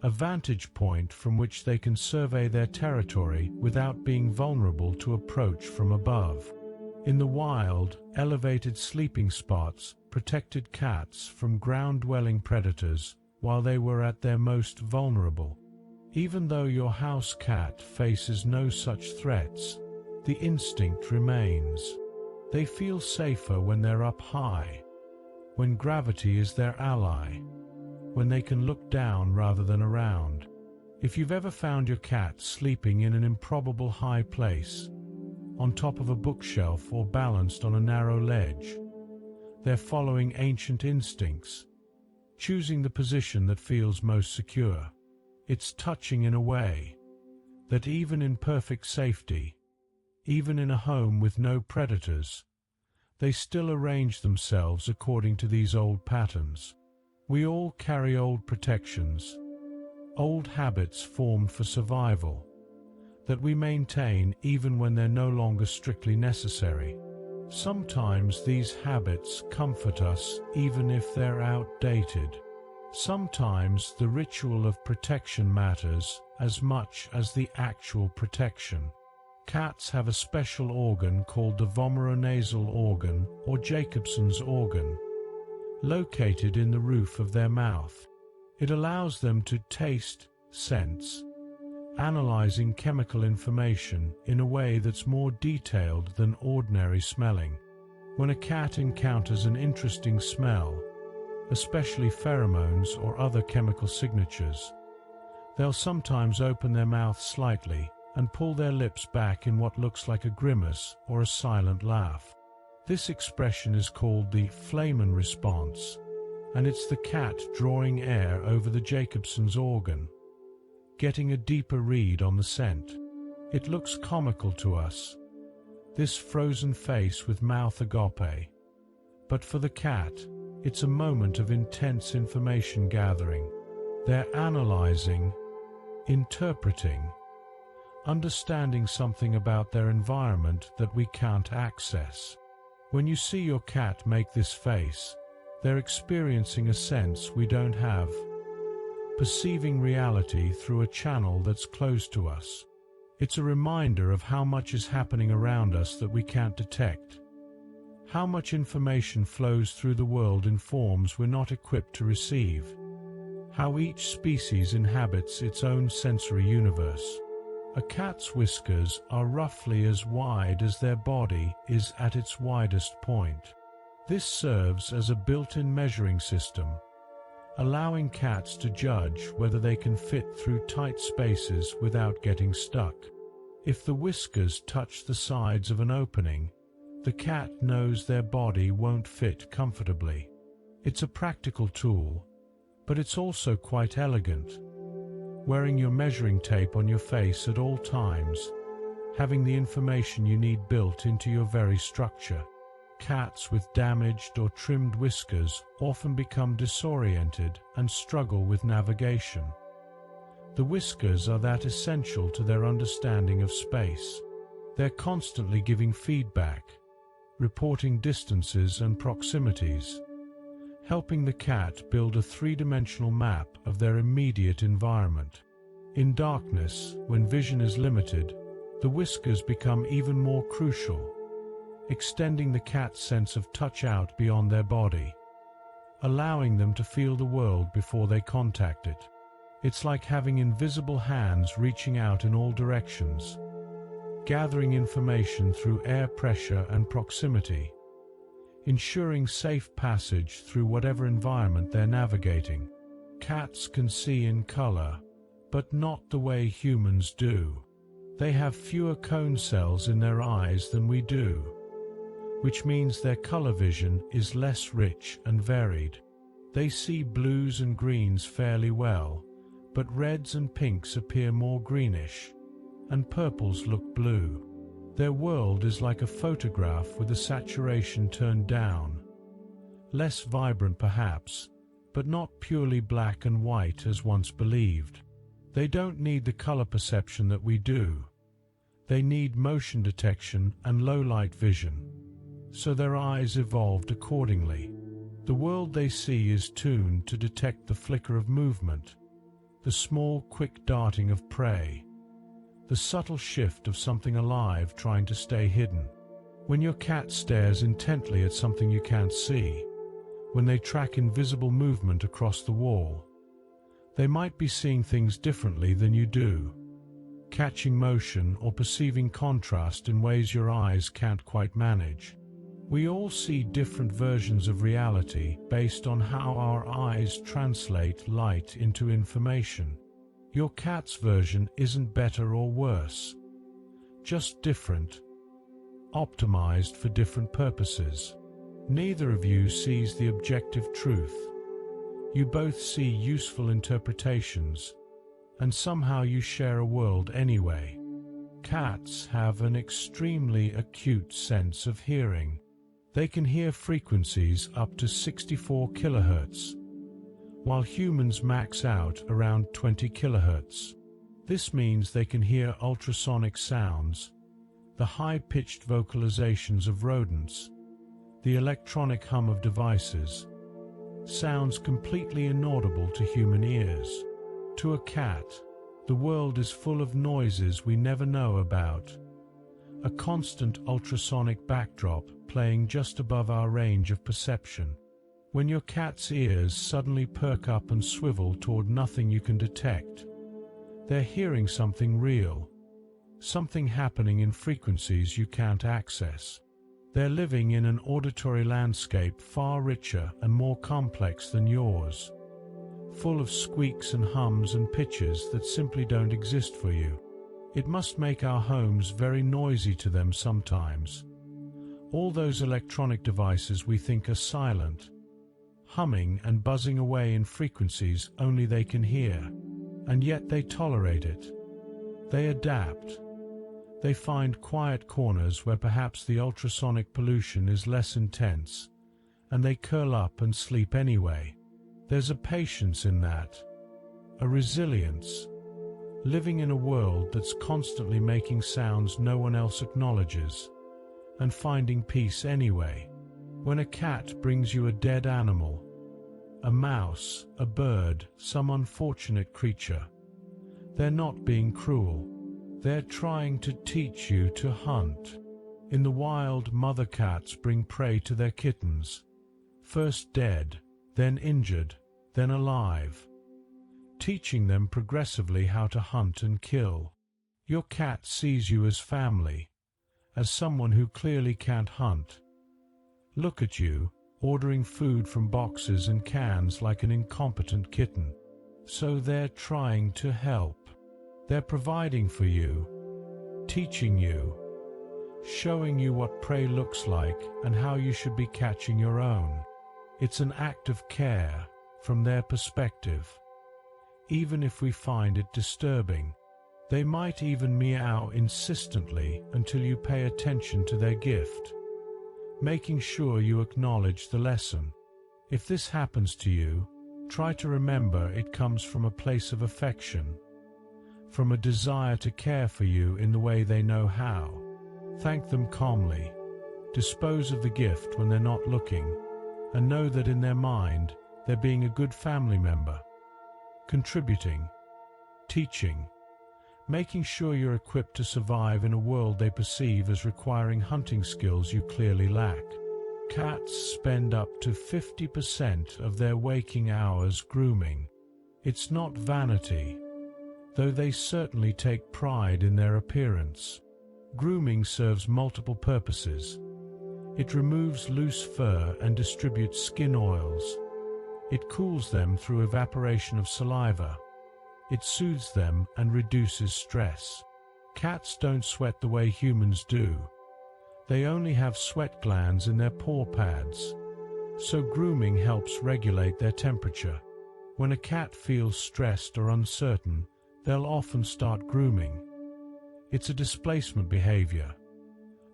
S1: a vantage point from which they can survey their territory without being vulnerable to approach from above. In the wild, elevated sleeping spots protected cats from ground-dwelling predators while they were at their most vulnerable. Even though your house cat faces no such threats, the instinct remains. They feel safer when they're up high, when gravity is their ally, when they can look down rather than around. If you've ever found your cat sleeping in an improbable high place, on top of a bookshelf or balanced on a narrow ledge, they're following ancient instincts, choosing the position that feels most secure. It's touching in a way that even in perfect safety, even in a home with no predators, they still arrange themselves according to these old patterns. We all carry old protections, old habits formed for survival, that we maintain even when they're no longer strictly necessary. Sometimes these habits comfort us even if they're outdated. Sometimes the ritual of protection matters as much as the actual protection. Cats have a special organ called the vomeronasal organ or Jacobson's organ, located in the roof of their mouth. It allows them to taste, sense, analyzing chemical information in a way that's more detailed than ordinary smelling. When a cat encounters an interesting smell, especially pheromones or other chemical signatures, they'll sometimes open their mouth slightly and pull their lips back in what looks like a grimace or a silent laugh. This expression is called the Flamen response, and it's the cat drawing air over the Jacobson's organ, getting a deeper read on the scent. It looks comical to us, this frozen face with mouth agape, but for the cat, it's a moment of intense information gathering. They're analyzing, interpreting, understanding something about their environment that we can't access. When you see your cat make this face, they're experiencing a sense we don't have, perceiving reality through a channel that's close to us. It's a reminder of how much is happening around us that we can't detect, how much information flows through the world in forms we're not equipped to receive, how each species inhabits its own sensory universe. A cat's whiskers are roughly as wide as their body is at its widest point. This serves as a built-in measuring system, allowing cats to judge whether they can fit through tight spaces without getting stuck. If the whiskers touch the sides of an opening, the cat knows their body won't fit comfortably. It's a practical tool, but it's also quite elegant. Wearing your measuring tape on your face at all times, having the information you need built into your very structure. Cats with damaged or trimmed whiskers often become disoriented and struggle with navigation. The whiskers are that essential to their understanding of space. They're constantly giving feedback, reporting distances and proximities, helping the cat build a three-dimensional map of their immediate environment. In darkness, when vision is limited, the whiskers become even more crucial, extending the cat's sense of touch out beyond their body, allowing them to feel the world before they contact it. It's like having invisible hands reaching out in all directions, gathering information through air pressure and proximity. ensuring safe passage through whatever environment they're navigating. Cats can see in color, but not the way humans do. They have fewer cone cells in their eyes than we do, which means their color vision is less rich and varied. They see blues and greens fairly well, but reds and pinks appear more greenish, and purples look blue. Their world is like a photograph with the saturation turned down. Less vibrant perhaps, but not purely black and white as once believed. They don't need the color perception that we do. They need motion detection and low-light vision, so their eyes evolved accordingly. The world they see is tuned to detect the flicker of movement, the small, quick darting of prey, the subtle shift of something alive trying to stay hidden. When your cat stares intently at something you can't see, when they track invisible movement across the wall, they might be seeing things differently than you do, catching motion or perceiving contrast in ways your eyes can't quite manage. We all see different versions of reality based on how our eyes translate light into information. Your cat's version isn't better or worse, just different, optimized for different purposes. Neither of you sees the objective truth. You both see useful interpretations, and somehow you share a world anyway. Cats have an extremely acute sense of hearing. They can hear frequencies up to 64 kHz, while humans max out around 20 kHz. This means they can hear ultrasonic sounds, the high-pitched vocalizations of rodents, the electronic hum of devices, sounds completely inaudible to human ears. To a cat, the world is full of noises we never know about, a constant ultrasonic backdrop playing just above our range of perception. When your cat's ears suddenly perk up and swivel toward nothing you can detect, they're hearing something real, something happening in frequencies you can't access. They're living in an auditory landscape far richer and more complex than yours, full of squeaks and hums and pitches that simply don't exist for you. It must make our homes very noisy to them sometimes. All those electronic devices we think are silent, humming and buzzing away in frequencies only they can hear, and yet they tolerate it. They adapt. They find quiet corners where perhaps the ultrasonic pollution is less intense, and they curl up and sleep anyway. There's a patience in that, a resilience, living in a world that's constantly making sounds no one else acknowledges, and finding peace anyway. When a cat brings you a dead animal, a mouse, a bird, some unfortunate creature, they're not being cruel. They're trying to teach you to hunt. In the wild, mother cats bring prey to their kittens, first dead, then injured, then alive, teaching them progressively how to hunt and kill. Your cat sees you as family, as someone who clearly can't hunt. Look at you, ordering food from boxes and cans like an incompetent kitten. So they're trying to help. They're providing for you, teaching you, showing you what prey looks like and how you should be catching your own. It's an act of care from their perspective. Even if we find it disturbing, they might even meow insistently until you pay attention to their gift, making sure you acknowledge the lesson. If this happens to you, try to remember it comes from a place of affection, from a desire to care for you in the way they know how. Thank them calmly, dispose of the gift when they're not looking, and know that in their mind they're being a good family member, contributing, teaching, making sure you're equipped to survive in a world they perceive as requiring hunting skills you clearly lack. Cats spend up to 50% of their waking hours grooming. It's not vanity, though they certainly take pride in their appearance. Grooming serves multiple purposes. It removes loose fur and distributes skin oils. It cools them through evaporation of saliva. It soothes them and reduces stress. Cats don't sweat the way humans do. They only have sweat glands in their paw pads. So grooming helps regulate their temperature. When a cat feels stressed or uncertain, they'll often start grooming. It's a displacement behavior,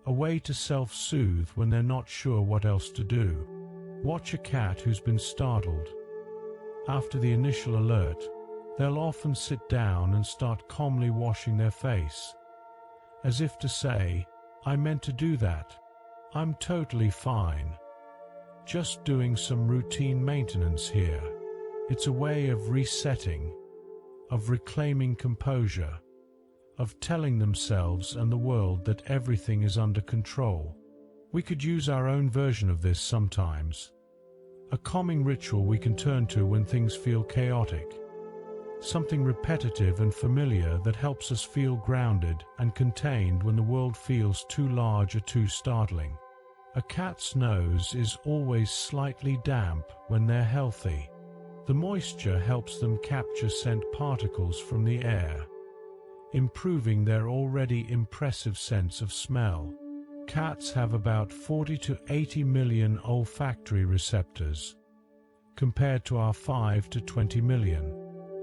S1: a way to self-soothe when they're not sure what else to do. Watch a cat who's been startled. After the initial alert, they'll often sit down and start calmly washing their face, as if to say, "I meant to do that. I'm totally fine. Just doing some routine maintenance here." It's a way of resetting, of reclaiming composure, of telling themselves and the world that everything is under control. We could use our own version of this sometimes. A calming ritual we can turn to when things feel chaotic. Something repetitive and familiar that helps us feel grounded and contained when the world feels too large or too startling. A cat's nose is always slightly damp when they're healthy. The moisture helps them capture scent particles from the air, improving their already impressive sense of smell. Cats have about 40 to 80 million olfactory receptors, compared to our 5 to 20 million.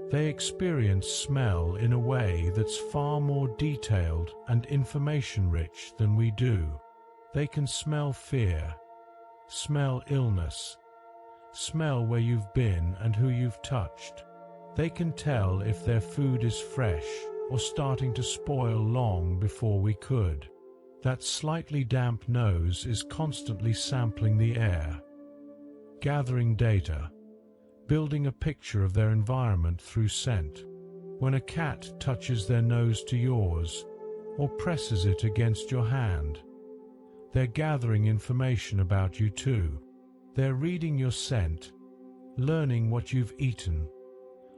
S1: They experience smell in a way that's far more detailed and information-rich than we do. They can smell fear, smell illness, smell where you've been and who you've touched. They can tell if their food is fresh or starting to spoil long before we could. That slightly damp nose is constantly sampling the air, gathering data, building a picture of their environment through scent. When a cat touches their nose to yours or presses it against your hand, they're gathering information about you too. They're reading your scent, learning what you've eaten,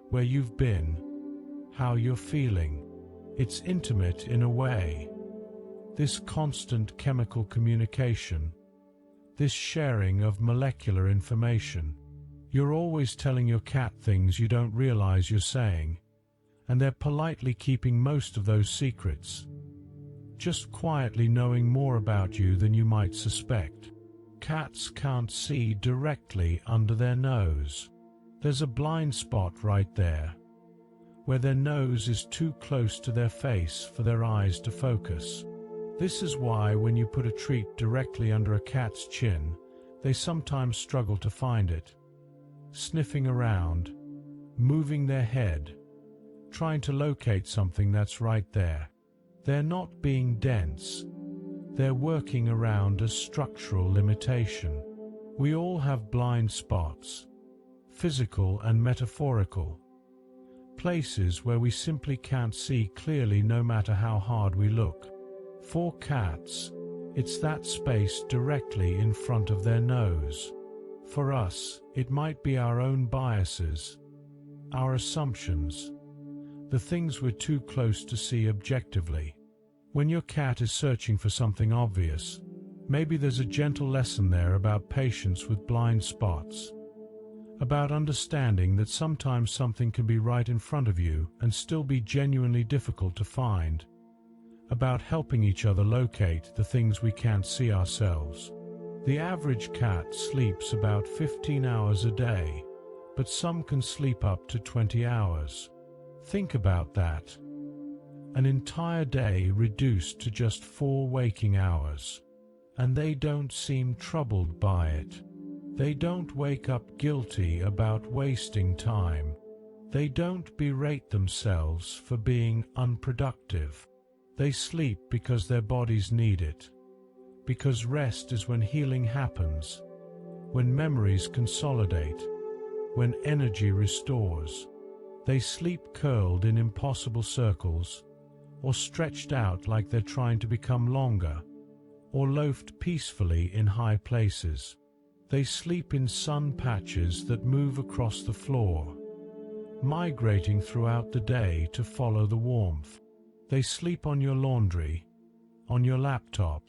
S1: where you've been, how you're feeling. It's intimate in a way. This constant chemical communication, this sharing of molecular information. You're always telling your cat things you don't realize you're saying, and they're politely keeping most of those secrets, just quietly knowing more about you than you might suspect. Cats can't see directly under their nose. There's a blind spot right there, where their nose is too close to their face for their eyes to focus. This is why when you put a treat directly under a cat's chin, they sometimes struggle to find it, sniffing around, moving their head, trying to locate something that's right there. They're not being dense. They're working around a structural limitation. We all have blind spots, physical and metaphorical, places where we simply can't see clearly no matter how hard we look. For cats, it's that space directly in front of their nose. For us, it might be our own biases, our assumptions, the things we're too close to see objectively. When your cat is searching for something obvious, maybe there's a gentle lesson there about patience with blind spots, about understanding that sometimes something can be right in front of you and still be genuinely difficult to find, about helping each other locate the things we can't see ourselves. The average cat sleeps about 15 hours a day, but some can sleep up to 20 hours. Think about that. An entire day reduced to just 4 waking hours. And they don't seem troubled by it. They don't wake up guilty about wasting time. They don't berate themselves for being unproductive. They sleep because their bodies need it. Because rest is when healing happens, when memories consolidate, when energy restores. They sleep curled in impossible circles, or stretched out like they're trying to become longer, or loafed peacefully in high places. They sleep in sun patches that move across the floor, migrating throughout the day to follow the warmth. They sleep on your laundry, on your laptop,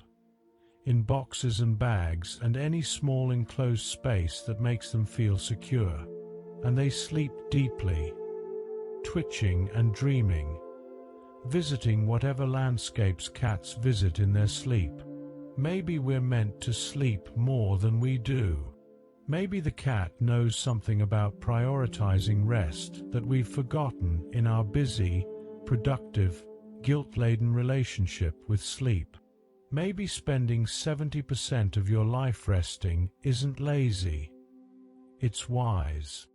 S1: in boxes and bags and any small enclosed space that makes them feel secure. And they sleep deeply, twitching and dreaming, visiting whatever landscapes cats visit in their sleep. Maybe we're meant to sleep more than we do. Maybe the cat knows something about prioritizing rest that we've forgotten in our busy, productive, guilt-laden relationship with sleep. Maybe spending 70% of your life resting isn't lazy. It's wise.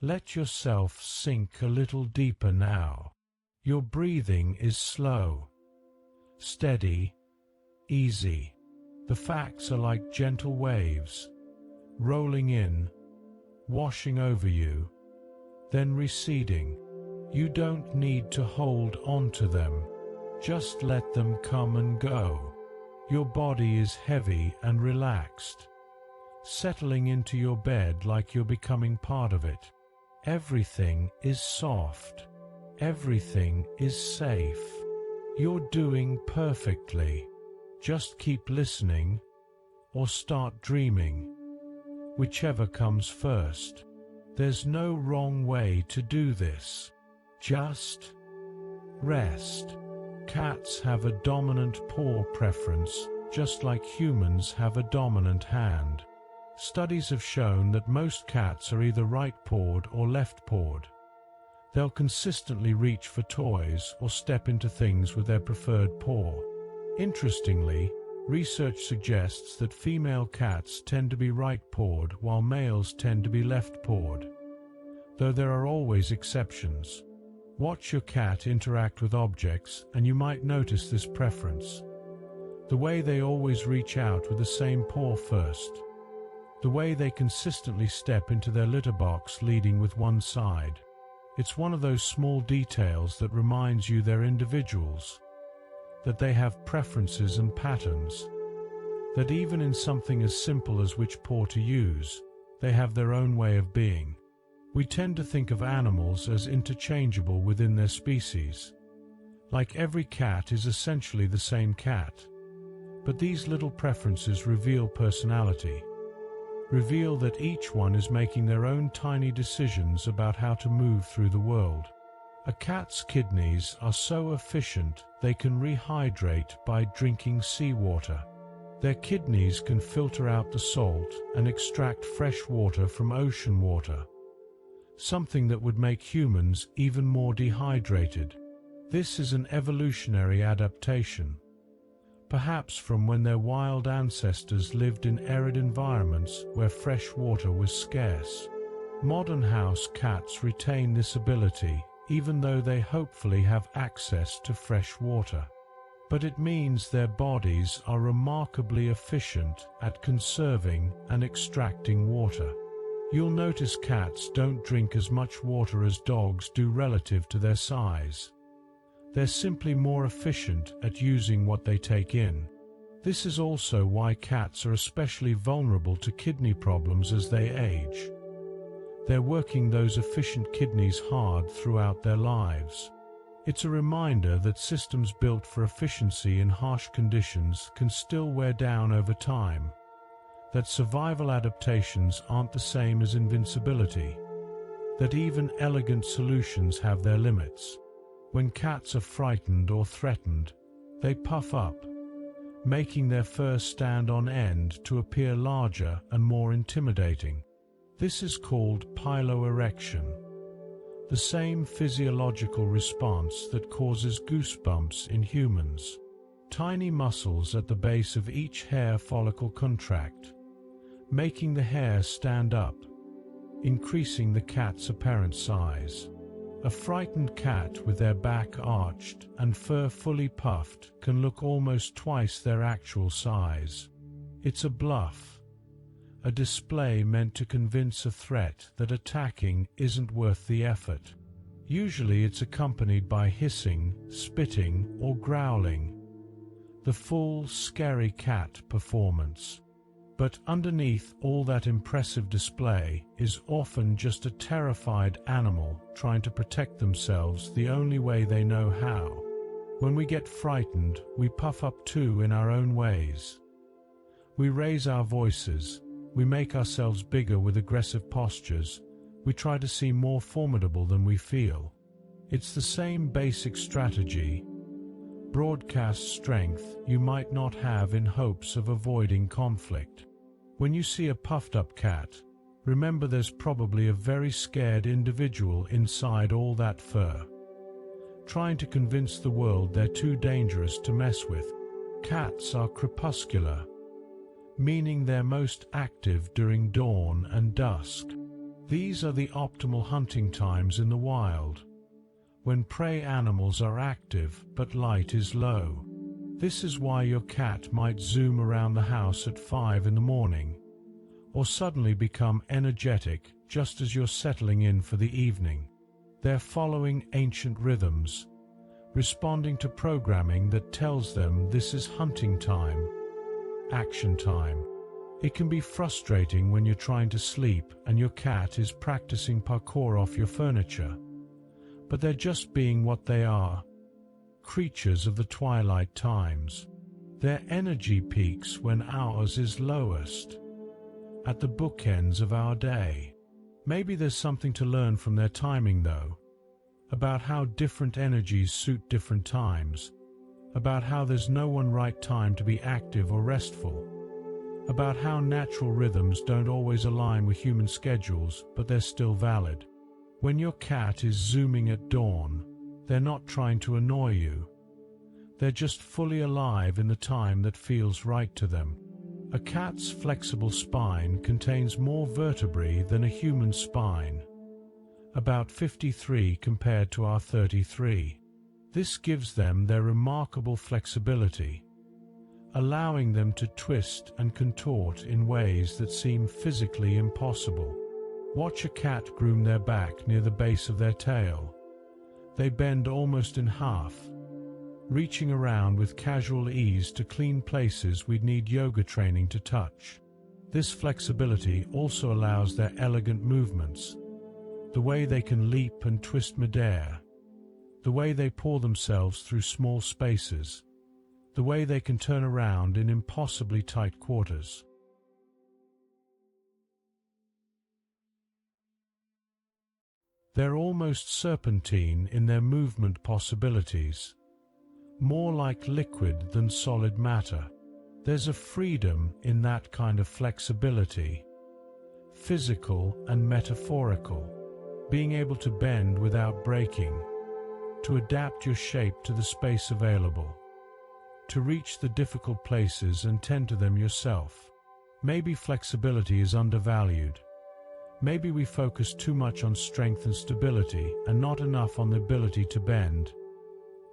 S1: Let yourself sink a little deeper now. Your breathing is slow, steady, easy. The facts are like gentle waves, rolling in, washing over you, then receding. You don't need to hold on to them. Just let them come and go. Your body is heavy and relaxed, settling into your bed like you're becoming part of it. Everything is soft. Everything is safe. You're doing perfectly. Just keep listening or start dreaming, whichever comes first. There's no wrong way to do this. Just rest. Cats have a dominant paw preference, just like humans have a dominant hand. Studies have shown that most cats are either right-pawed or left-pawed. They'll consistently reach for toys or step into things with their preferred paw. Interestingly, research suggests that female cats tend to be right-pawed while males tend to be left-pawed, though there are always exceptions. Watch your cat interact with objects and you might notice this preference. The way they always reach out with the same paw first. The way they consistently step into their litter box leading with one side. It's one of those small details that reminds you they're individuals, that they have preferences and patterns, that even in something as simple as which paw to use, they have their own way of being. We tend to think of animals as interchangeable within their species, like every cat is essentially the same cat. But these little preferences reveal personality, reveal that each one is making their own tiny decisions about how to move through the world. A cat's kidneys are so efficient they can rehydrate by drinking seawater. Their kidneys can filter out the salt and extract fresh water from ocean water, something that would make humans even more dehydrated. This is an evolutionary adaptation, perhaps from when their wild ancestors lived in arid environments where fresh water was scarce. Modern house cats retain this ability, even though they hopefully have access to fresh water. But it means their bodies are remarkably efficient at conserving and extracting water. You'll notice cats don't drink as much water as dogs do relative to their size. They're simply more efficient at using what they take in. This is also why cats are especially vulnerable to kidney problems as they age. They're working those efficient kidneys hard throughout their lives. It's a reminder that systems built for efficiency in harsh conditions can still wear down over time, that survival adaptations aren't the same as invincibility, that even elegant solutions have their limits. When cats are frightened or threatened, they puff up, making their fur stand on end to appear larger and more intimidating. This is called piloerection, the same physiological response that causes goosebumps in humans. Tiny muscles at the base of each hair follicle contract, making the hair stand up, increasing the cat's apparent size. A frightened cat with their back arched and fur fully puffed can look almost twice their actual size. It's a bluff, a display meant to convince a threat that attacking isn't worth the effort. Usually it's accompanied by hissing, spitting, or growling. The full, scary cat performance. But underneath all that impressive display is often just a terrified animal trying to protect themselves the only way they know how. When we get frightened, we puff up too in our own ways. We raise our voices, we make ourselves bigger with aggressive postures, we try to seem more formidable than we feel. It's the same basic strategy. Broadcast strength you might not have in hopes of avoiding conflict. When you see a puffed-up cat, remember there's probably a very scared individual inside all that fur, trying to convince the world they're too dangerous to mess with. Cats are crepuscular, meaning they're most active during dawn and dusk. These are the optimal hunting times in the wild, when prey animals are active but light is low. This is why your cat might zoom around the house at 5 in the morning, or suddenly become energetic just as you're settling in for the evening. They're following ancient rhythms, responding to programming that tells them this is hunting time, action time. It can be frustrating when you're trying to sleep and your cat is practicing parkour off your furniture. But they're just being what they are, creatures of the twilight times. Their energy peaks when ours is lowest, at the bookends of our day. Maybe there's something to learn from their timing though, about how different energies suit different times, about how there's no one right time to be active or restful, about how natural rhythms don't always align with human schedules, but they're still valid. When your cat is zooming at dawn, they're not trying to annoy you. They're just fully alive in the time that feels right to them. A cat's flexible spine contains more vertebrae than a human spine, about 53 compared to our 33. This gives them their remarkable flexibility, allowing them to twist and contort in ways that seem physically impossible. Watch a cat groom their back near the base of their tail. They bend almost in half, reaching around with casual ease to clean places we'd need yoga training to touch. This flexibility also allows their elegant movements, the way they can leap and twist midair, the way they paw themselves through small spaces, the way they can turn around in impossibly tight quarters. They're almost serpentine in their movement possibilities, more like liquid than solid matter. There's a freedom in that kind of flexibility, physical and metaphorical, being able to bend without breaking, to adapt your shape to the space available, to reach the difficult places and tend to them yourself. Maybe flexibility is undervalued. Maybe we focus too much on strength and stability and not enough on the ability to bend,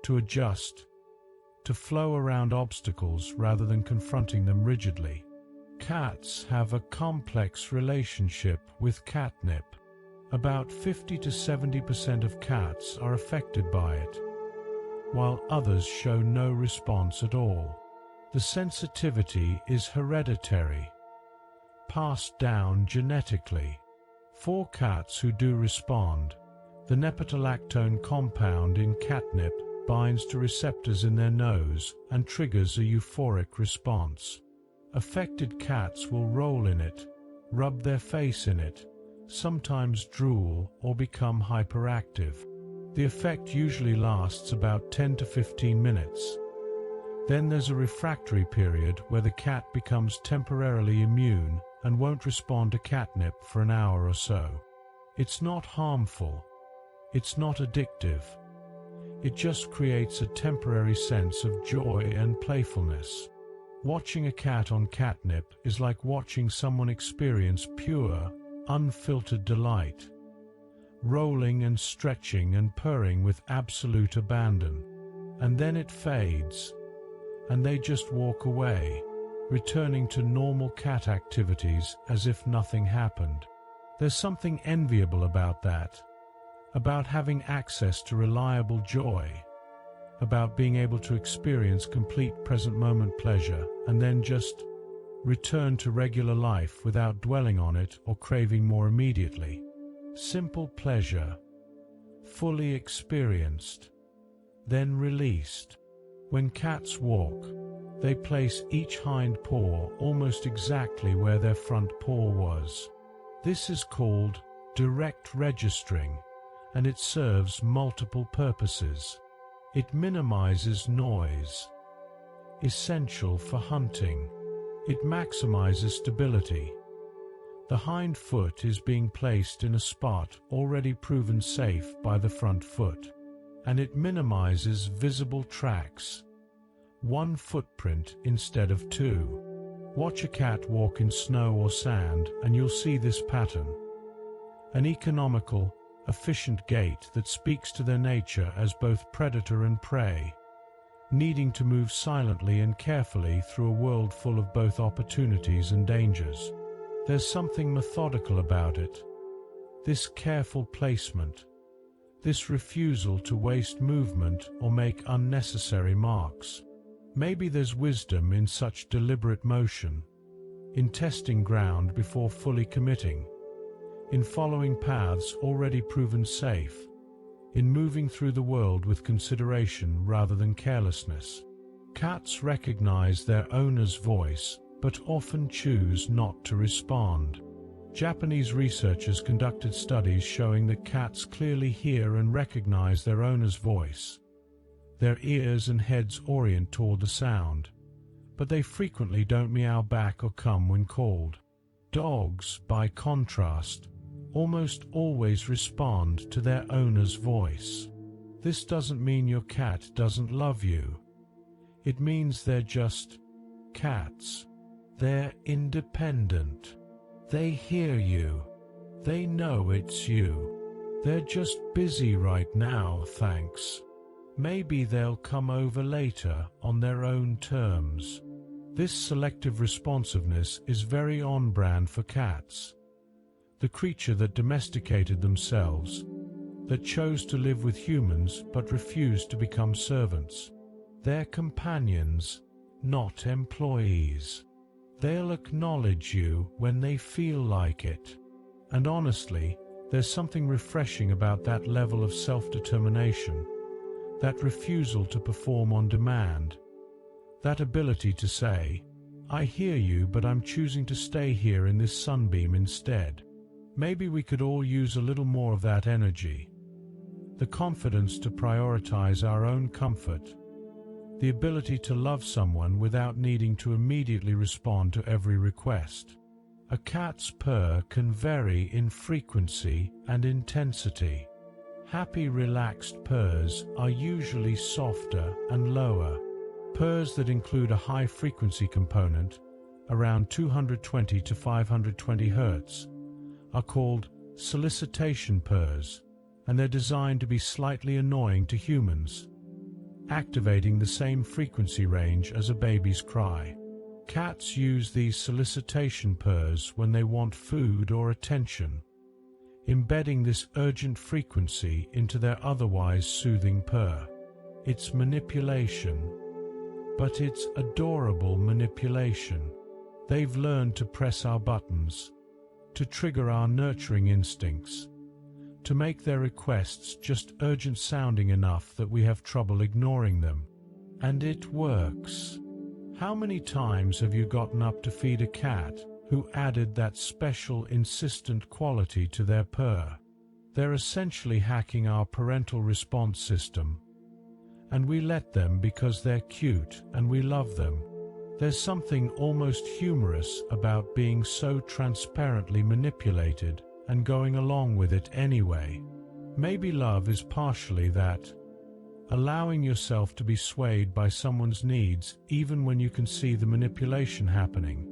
S1: to adjust, to flow around obstacles rather than confronting them rigidly. Cats have a complex relationship with catnip. About 50 to 70% of cats are affected by it, while others show no response at all. The sensitivity is hereditary, passed down genetically. For cats who do respond, the nepetalactone compound in catnip binds to receptors in their nose and triggers a euphoric response. Affected cats will roll in it, rub their face in it, sometimes drool or become hyperactive. The effect usually lasts about 10 to 15 minutes. Then there's a refractory period where the cat becomes temporarily immune and won't respond to catnip for an hour or so. It's not harmful. It's not addictive. It just creates a temporary sense of joy and playfulness. Watching a cat on catnip is like watching someone experience pure, unfiltered delight, rolling and stretching and purring with absolute abandon. And then it fades, and they just walk away, returning to normal cat activities as if nothing happened. There's something enviable about that, about having access to reliable joy, about being able to experience complete present moment pleasure and then just return to regular life without dwelling on it or craving more immediately. Simple pleasure, fully experienced, then released. When cats walk, They place each hind paw almost exactly where their front paw was. This is called direct registering, and it serves multiple purposes. It minimizes noise, essential for hunting. It maximizes stability. The hind foot is being placed in a spot already proven safe by the front foot, and it minimizes visible tracks. One footprint instead of two. Watch a cat walk in snow or sand and you'll see this pattern. An economical, efficient gait that speaks to their nature as both predator and prey, needing to move silently and carefully through a world full of both opportunities and dangers. There's something methodical about it. This careful placement, this refusal to waste movement or make unnecessary marks. Maybe there's wisdom in such deliberate motion, in testing ground before fully committing, in following paths already proven safe, in moving through the world with consideration rather than carelessness. Cats recognize their owner's voice, but often choose not to respond. Japanese researchers conducted studies showing that cats clearly hear and recognize their owner's voice. Their ears and heads orient toward the sound, but they frequently don't meow back or come when called. Dogs, by contrast, almost always respond to their owner's voice. This doesn't mean your cat doesn't love you. It means they're just cats. They're independent. They hear you. They know it's you. They're just busy right now, thanks. Maybe they'll come over later on their own terms. This selective responsiveness is very on-brand for cats. The creature that domesticated themselves, that chose to live with humans but refused to become servants. They're companions, not employees. They'll acknowledge you when they feel like it. And honestly, there's something refreshing about that level of self-determination, that refusal to perform on demand, that ability to say, I hear you, but I'm choosing to stay here in this sunbeam instead. Maybe we could all use a little more of that energy. The confidence to prioritize our own comfort. The ability to love someone without needing to immediately respond to every request. A cat's purr can vary in frequency and intensity. Happy, relaxed purrs are usually softer and lower. Purrs that include a high-frequency component, around 220 to 520 Hz, are called solicitation purrs, and they're designed to be slightly annoying to humans, activating the same frequency range as a baby's cry. Cats use these solicitation purrs when they want food or attention, embedding this urgent frequency into their otherwise soothing purr. It's manipulation, but it's adorable manipulation. They've learned to press our buttons, to trigger our nurturing instincts, to make their requests just urgent sounding enough that we have trouble ignoring them. And it works. How many times have you gotten up to feed a cat who added that special insistent quality to their purr? They're essentially hacking our parental response system, and we let them because they're cute and we love them. There's something almost humorous about being so transparently manipulated and going along with it anyway. Maybe love is partially that, allowing yourself to be swayed by someone's needs even when you can see the manipulation happening,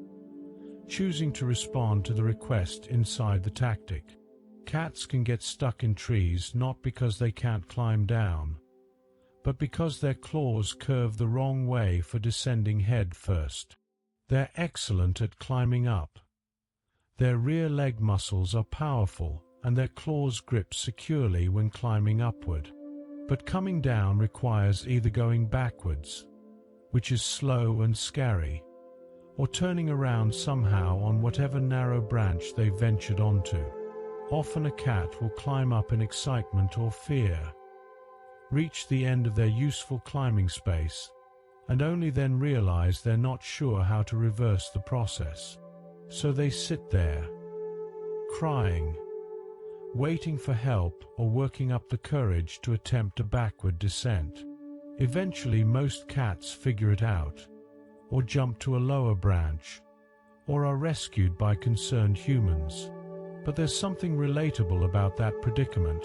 S1: choosing to respond to the request inside the tactic. Cats can get stuck in trees not because they can't climb down, but because their claws curve the wrong way for descending head first. They're excellent at climbing up. Their rear leg muscles are powerful and their claws grip securely when climbing upward. But coming down requires either going backwards, which is slow and scary, or turning around somehow on whatever narrow branch they ventured onto. Often a cat will climb up in excitement or fear, reach the end of their useful climbing space, and only then realize they're not sure how to reverse the process. So they sit there, crying, waiting for help or working up the courage to attempt a backward descent. Eventually, most cats figure it out, or jump to a lower branch, or are rescued by concerned humans. But there's something relatable about that predicament.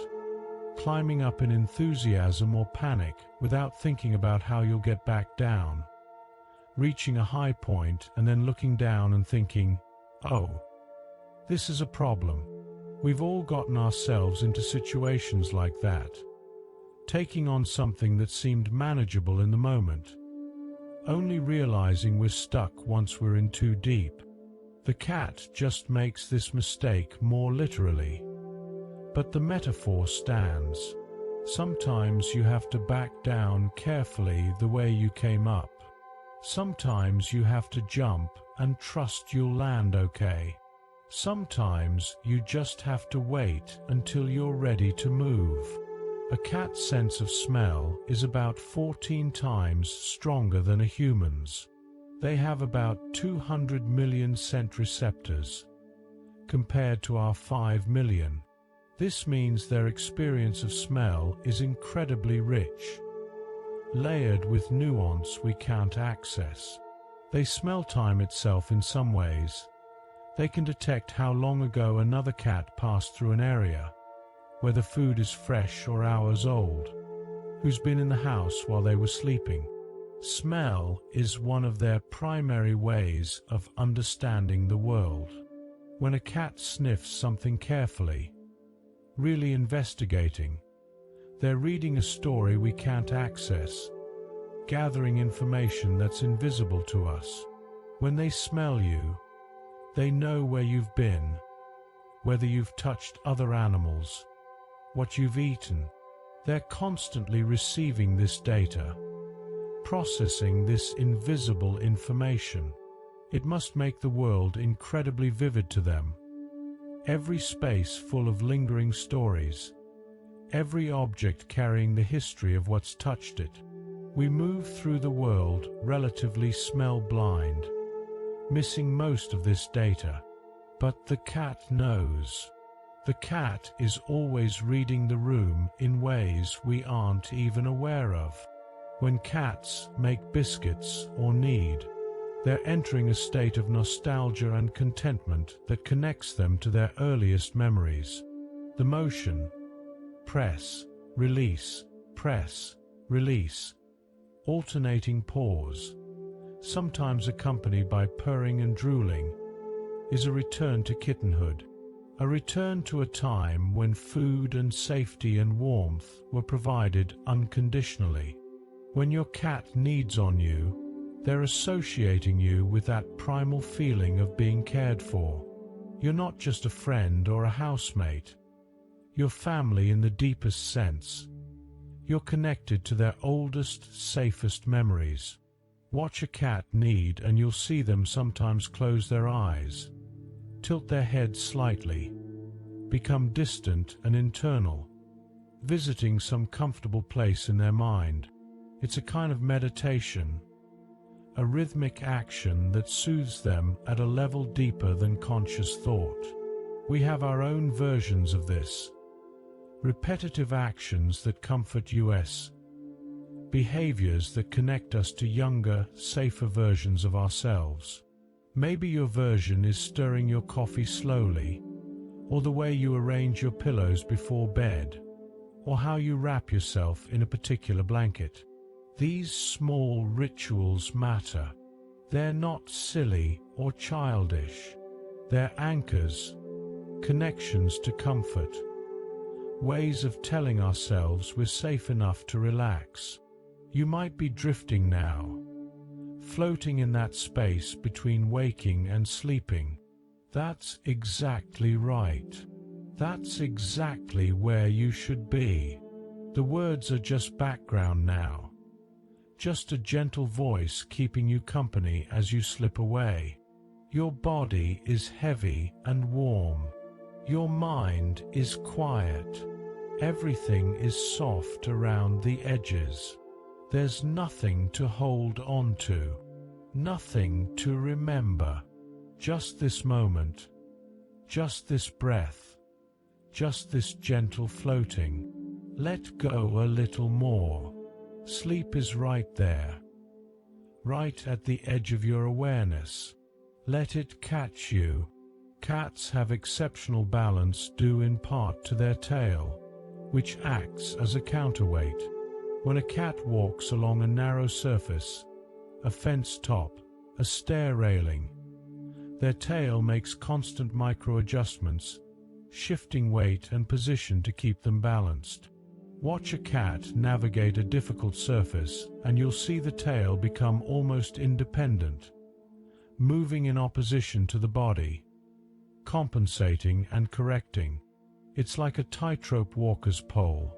S1: Climbing up in enthusiasm or panic without thinking about how you'll get back down. Reaching a high point and then looking down and thinking, oh, this is a problem. We've all gotten ourselves into situations like that. Taking on something that seemed manageable in the moment, only realizing we're stuck once we're in too deep. The cat just makes this mistake more literally. But the metaphor stands. Sometimes you have to back down carefully the way you came up. Sometimes you have to jump and trust you'll land okay. Sometimes you just have to wait until you're ready to move. A cat's sense of smell is about 14 times stronger than a human's. They have about 200 million scent receptors, compared to our 5 million. This means their experience of smell is incredibly rich, layered with nuance we can't access. They smell time itself in some ways. They can detect how long ago another cat passed through an area, whether food is fresh or hours old, who's been in the house while they were sleeping. Smell is one of their primary ways of understanding the world. When a cat sniffs something carefully, really investigating, they're reading a story we can't access, gathering information that's invisible to us. When they smell you, they know where you've been, whether you've touched other animals, what you've eaten. They're constantly receiving this data, processing this invisible information. It must make the world incredibly vivid to them. Every space full of lingering stories, every object carrying the history of what's touched it. We move through the world relatively smell-blind, missing most of this data. But the cat knows. The cat is always reading the room in ways we aren't even aware of. When cats make biscuits or knead, they're entering a state of nostalgia and contentment that connects them to their earliest memories. The motion, press, release, press, release, alternating paws, sometimes accompanied by purring and drooling, is a return to kittenhood, a return to a time when food and safety and warmth were provided unconditionally. When your cat kneads on you, they're associating you with that primal feeling of being cared for. You're not just a friend or a housemate. You're family in the deepest sense. You're connected to their oldest, safest memories. Watch a cat knead and you'll see them sometimes close their eyes, tilt their head slightly, become distant and internal, visiting some comfortable place in their mind. It's a kind of meditation, a rhythmic action that soothes them at a level deeper than conscious thought. We have our own versions of this, repetitive actions that comfort us, behaviors that connect us to younger, safer versions of ourselves. Maybe your version is stirring your coffee slowly, or the way you arrange your pillows before bed, or how you wrap yourself in a particular blanket. These small rituals matter. They're not silly or childish. They're anchors, connections to comfort, ways of telling ourselves we're safe enough to relax. You might be drifting now, floating in that space between waking and sleeping. That's exactly right. That's exactly where you should be. The words are just background now. Just a gentle voice keeping you company as you slip away. Your body is heavy and warm. Your mind is quiet. Everything is soft around the edges. There's nothing to hold on to, nothing to remember. Just this moment, just this breath, just this gentle floating. Let go a little more. Sleep is right there, right at the edge of your awareness. Let it catch you. Cats have exceptional balance due in part to their tail, which acts as a counterweight. When a cat walks along a narrow surface, a fence top, a stair railing, their tail makes constant micro-adjustments, shifting weight and position to keep them balanced. Watch a cat navigate a difficult surface and you'll see the tail become almost independent, moving in opposition to the body, compensating and correcting. It's like a tightrope walker's pole,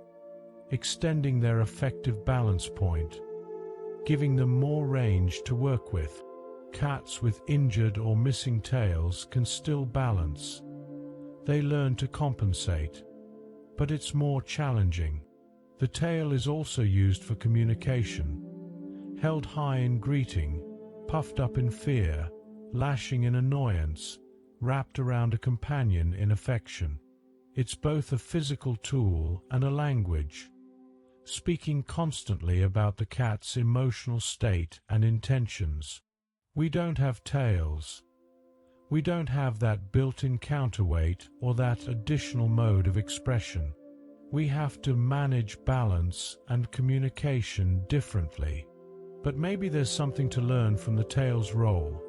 S1: extending their effective balance point, giving them more range to work with. Cats with injured or missing tails can still balance. They learn to compensate, but it's more challenging. The tail is also used for communication, held high in greeting, puffed up in fear, lashing in annoyance, wrapped around a companion in affection. It's both a physical tool and a language, speaking constantly about the cat's emotional state and intentions. We don't have tails. We don't have that built-in counterweight or that additional mode of expression. We have to manage balance and communication differently. But maybe there's something to learn from the tail's role,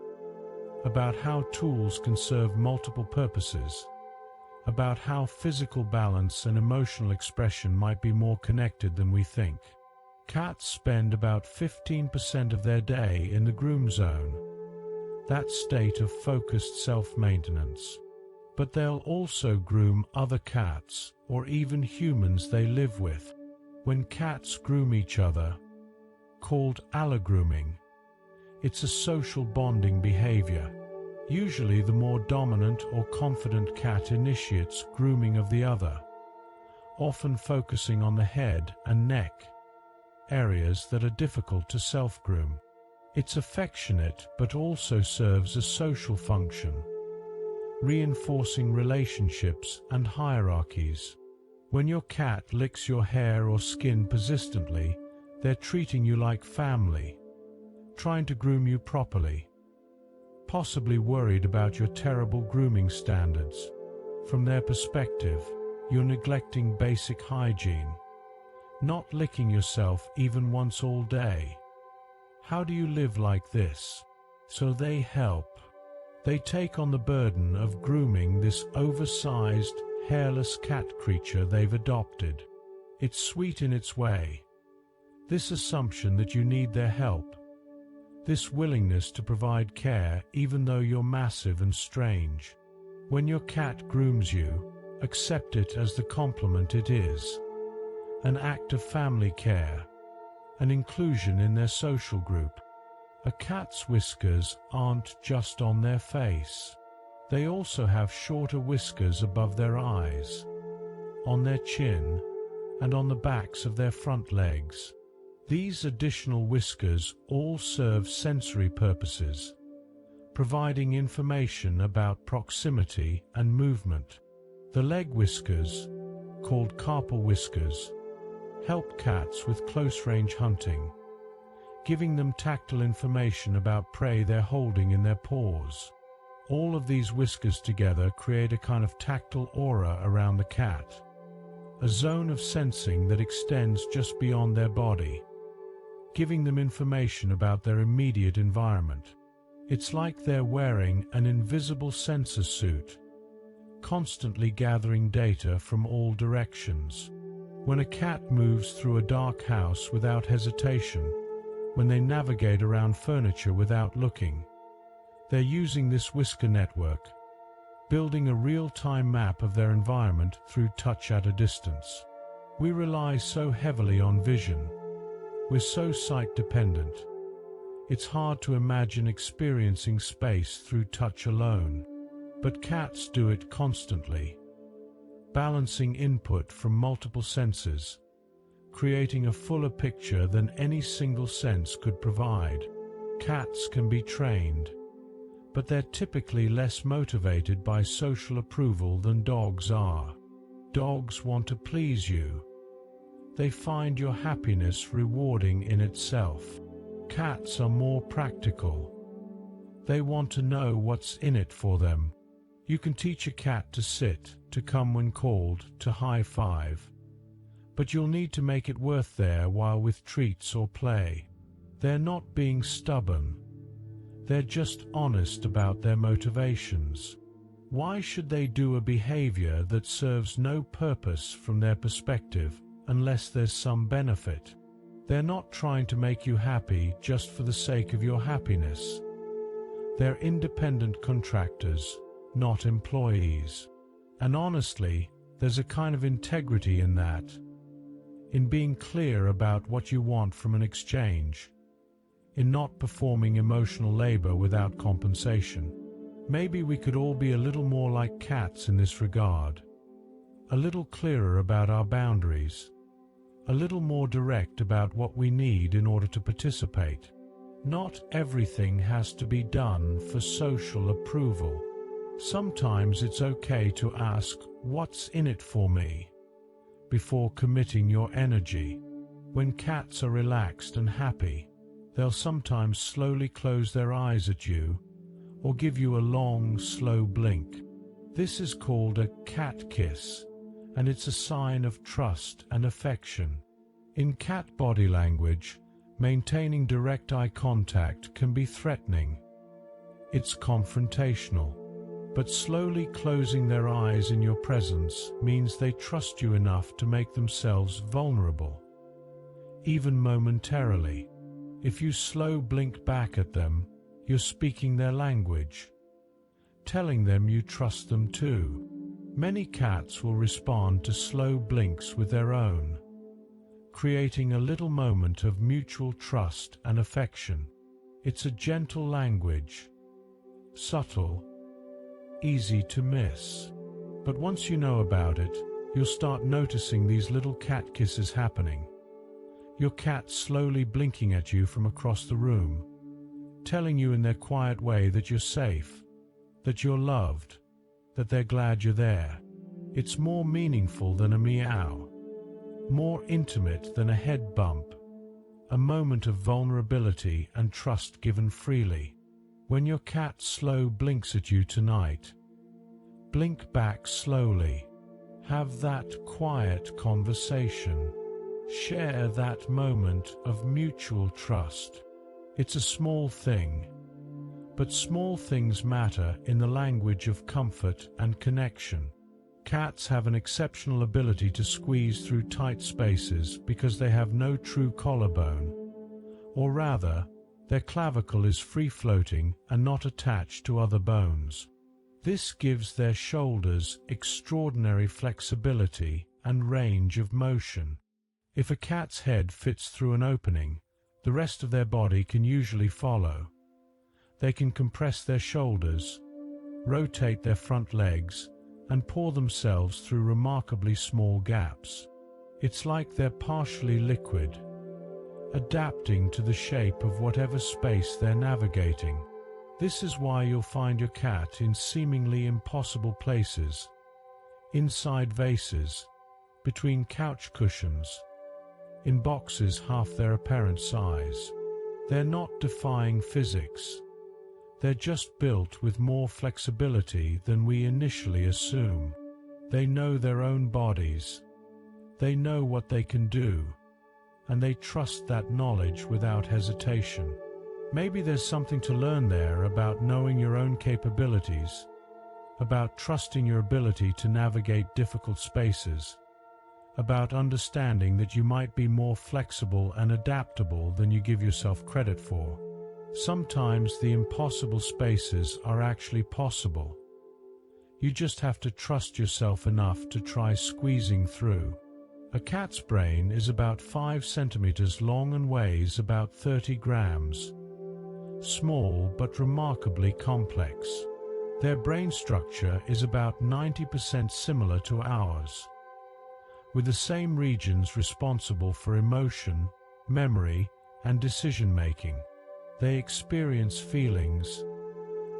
S1: about how tools can serve multiple purposes, about how physical balance and emotional expression might be more connected than we think. Cats spend about 15% of their day in the groom zone, that state of focused self-maintenance. But they'll also groom other cats or even humans they live with. When cats groom each other, called allogrooming, it's a social bonding behavior. Usually the more dominant or confident cat initiates grooming of the other, often focusing on the head and neck, areas that are difficult to self-groom. It's affectionate but also serves a social function, reinforcing relationships and hierarchies. When your cat licks your hair or skin persistently, they're treating you like family, trying to groom you properly, possibly worried about your terrible grooming standards. From their perspective, you're neglecting basic hygiene, not licking yourself even once all day. How do you live like this? So they help. They take on the burden of grooming this oversized, hairless cat creature they've adopted. It's sweet in its way. This assumption that you need their help, this willingness to provide care even though you're massive and strange. When your cat grooms you, accept it as the compliment it is, an act of family care, an inclusion in their social group. A cat's whiskers aren't just on their face. They also have shorter whiskers above their eyes, on their chin, and on the backs of their front legs. These additional whiskers all serve sensory purposes, providing information about proximity and movement. The leg whiskers, called carpal whiskers, help cats with close-range hunting, giving them tactile information about prey they're holding in their paws. All of these whiskers together create a kind of tactile aura around the cat, a zone of sensing that extends just beyond their body, giving them information about their immediate environment. It's like they're wearing an invisible sensor suit, constantly gathering data from all directions. When a cat moves through a dark house without hesitation, when they navigate around furniture without looking, they're using this whisker network, building a real-time map of their environment through touch at a distance. We rely so heavily on vision. We're so sight-dependent. It's hard to imagine experiencing space through touch alone. But cats do it constantly, balancing input from multiple senses, creating a fuller picture than any single sense could provide. Cats can be trained, but they're typically less motivated by social approval than dogs are. Dogs want to please you. They find your happiness rewarding in itself. Cats are more practical. They want to know what's in it for them. You can teach a cat to sit, to come when called, to high five. But you'll need to make it worth their while with treats or play. They're not being stubborn. They're just honest about their motivations. Why should they do a behavior that serves no purpose from their perspective unless there's some benefit? They're not trying to make you happy just for the sake of your happiness. They're independent contractors, not employees. And honestly, there's a kind of integrity in that, in being clear about what you want from an exchange, in not performing emotional labor without compensation. Maybe we could all be a little more like cats in this regard, a little clearer about our boundaries, a little more direct about what we need in order to participate. Not everything has to be done for social approval. Sometimes it's okay to ask, "What's in it for me?" before committing your energy. When cats are relaxed and happy, they'll sometimes slowly close their eyes at you or give you a long, slow blink. This is called a cat kiss, and it's a sign of trust and affection. In cat body language, maintaining direct eye contact can be threatening. It's confrontational. But slowly closing their eyes in your presence means they trust you enough to make themselves vulnerable, even momentarily. If you slow blink back at them, you're speaking their language, telling them you trust them too. Many cats will respond to slow blinks with their own, creating a little moment of mutual trust and affection. It's a gentle language, subtle, easy to miss. But once you know about it, you'll start noticing these little cat kisses happening. Your cat slowly blinking at you from across the room, telling you in their quiet way that you're safe, that you're loved, that they're glad you're there. It's more meaningful than a meow, more intimate than a head bump, a moment of vulnerability and trust given freely. When your cat slow blinks at you tonight, blink back slowly. Have that quiet conversation. Share that moment of mutual trust. It's a small thing, but small things matter in the language of comfort and connection. Cats have an exceptional ability to squeeze through tight spaces because they have no true collarbone, or rather, their clavicle is free-floating and not attached to other bones. This gives their shoulders extraordinary flexibility and range of motion. If a cat's head fits through an opening, the rest of their body can usually follow. They can compress their shoulders, rotate their front legs, and pour themselves through remarkably small gaps. It's like they're partially liquid, adapting to the shape of whatever space they're navigating. This is why you'll find your cat in seemingly impossible places, inside vases, between couch cushions, in boxes half their apparent size. They're not defying physics. They're just built with more flexibility than we initially assume. They know their own bodies. They know what they can do, and they trust that knowledge without hesitation. Maybe there's something to learn there about knowing your own capabilities, about trusting your ability to navigate difficult spaces, about understanding that you might be more flexible and adaptable than you give yourself credit for. Sometimes the impossible spaces are actually possible. You just have to trust yourself enough to try squeezing through. A cat's brain is about 5 centimeters long and weighs about 30 grams. Small but remarkably complex. Their brain structure is about 90% similar to ours. with the same regions responsible for emotion, memory, and decision-making. They experience feelings,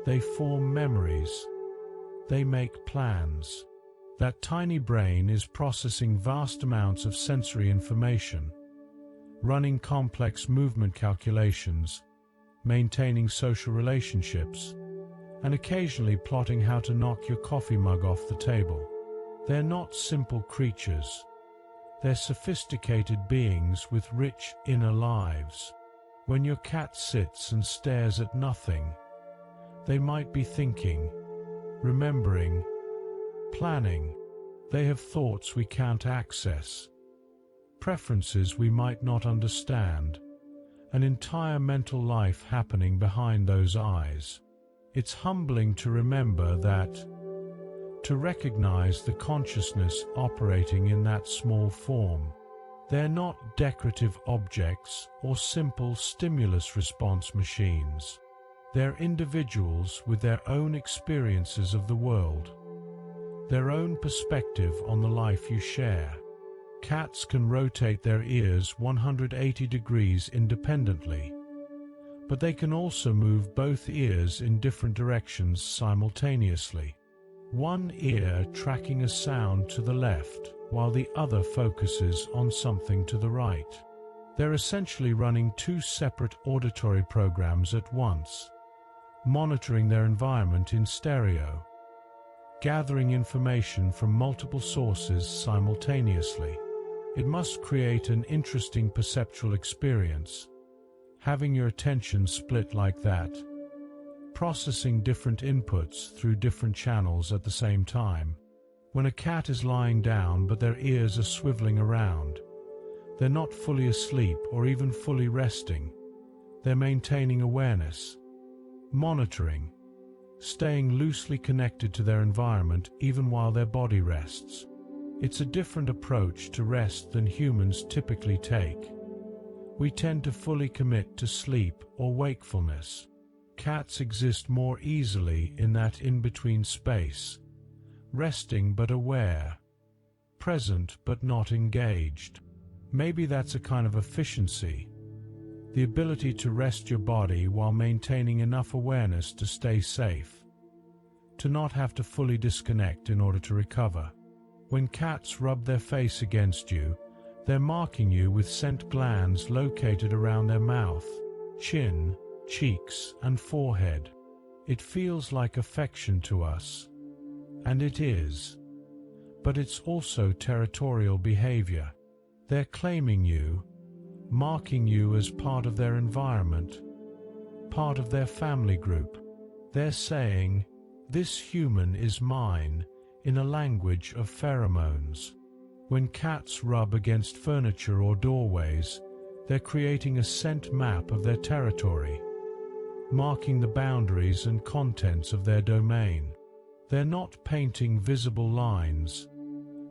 S1: they form memories, they make plans. That tiny brain is processing vast amounts of sensory information, running complex movement calculations, maintaining social relationships, and occasionally plotting how to knock your coffee mug off the table. They're not simple creatures. They're sophisticated beings with rich inner lives. When your cat sits and stares at nothing, they might be thinking, remembering, planning. They have thoughts we can't access, preferences we might not understand, an entire mental life happening behind those eyes. It's humbling to remember that, to recognize the consciousness operating in that small form. They're not decorative objects or simple stimulus response machines. They're individuals with their own experiences of the world, their own perspective on the life you share. Cats can rotate their ears 180 degrees independently, but they can also move both ears in different directions simultaneously. One ear tracking a sound to the left, while the other focuses on something to the right. They're essentially running two separate auditory programs at once, monitoring their environment in stereo, gathering information from multiple sources simultaneously. It must create an interesting perceptual experience, having your attention split like that, processing different inputs through different channels at the same time. When a cat is lying down but their ears are swiveling around, they're not fully asleep or even fully resting. They're maintaining awareness, monitoring, staying loosely connected to their environment even while their body rests. It's a different approach to rest than humans typically take. We tend to fully commit to sleep or wakefulness. Cats exist more easily in that in-between space, resting but aware, present but not engaged. Maybe that's a kind of efficiency, the ability to rest your body while maintaining enough awareness to stay safe, to not have to fully disconnect in order to recover. When cats rub their face against you, they're marking you with scent glands located around their mouth, chin, cheeks, and forehead. It feels like affection to us, and it is. But it's also territorial behavior. They're claiming you, marking you as part of their environment, part of their family group. They're saying, "This human is mine," in a language of pheromones. When cats rub against furniture or doorways, they're creating a scent map of their territory, marking the boundaries and contents of their domain. They're not painting visible lines.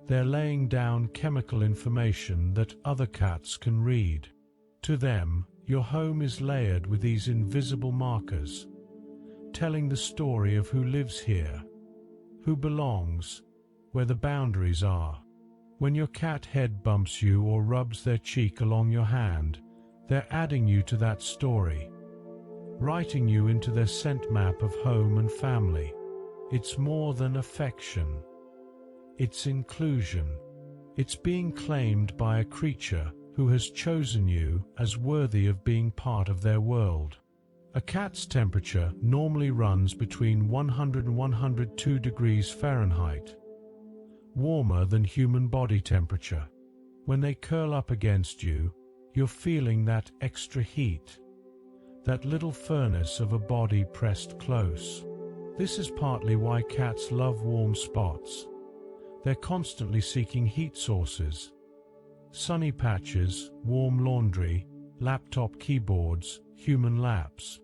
S1: They're laying down chemical information that other cats can read. To them, your home is layered with these invisible markers, telling the story of who lives here, who belongs, where the boundaries are. When your cat head bumps you or rubs their cheek along your hand, they're adding you to that story, writing you into their scent map of home and family. It's more than affection. It's inclusion. It's being claimed by a creature who has chosen you as worthy of being part of their world. A cat's temperature normally runs between 100 and 102 degrees Fahrenheit, warmer than human body temperature. When they curl up against you, you're feeling that extra heat, that little furnace of a body pressed close. This is partly why cats love warm spots. They're constantly seeking heat sources, sunny patches, warm laundry, laptop keyboards, human laps.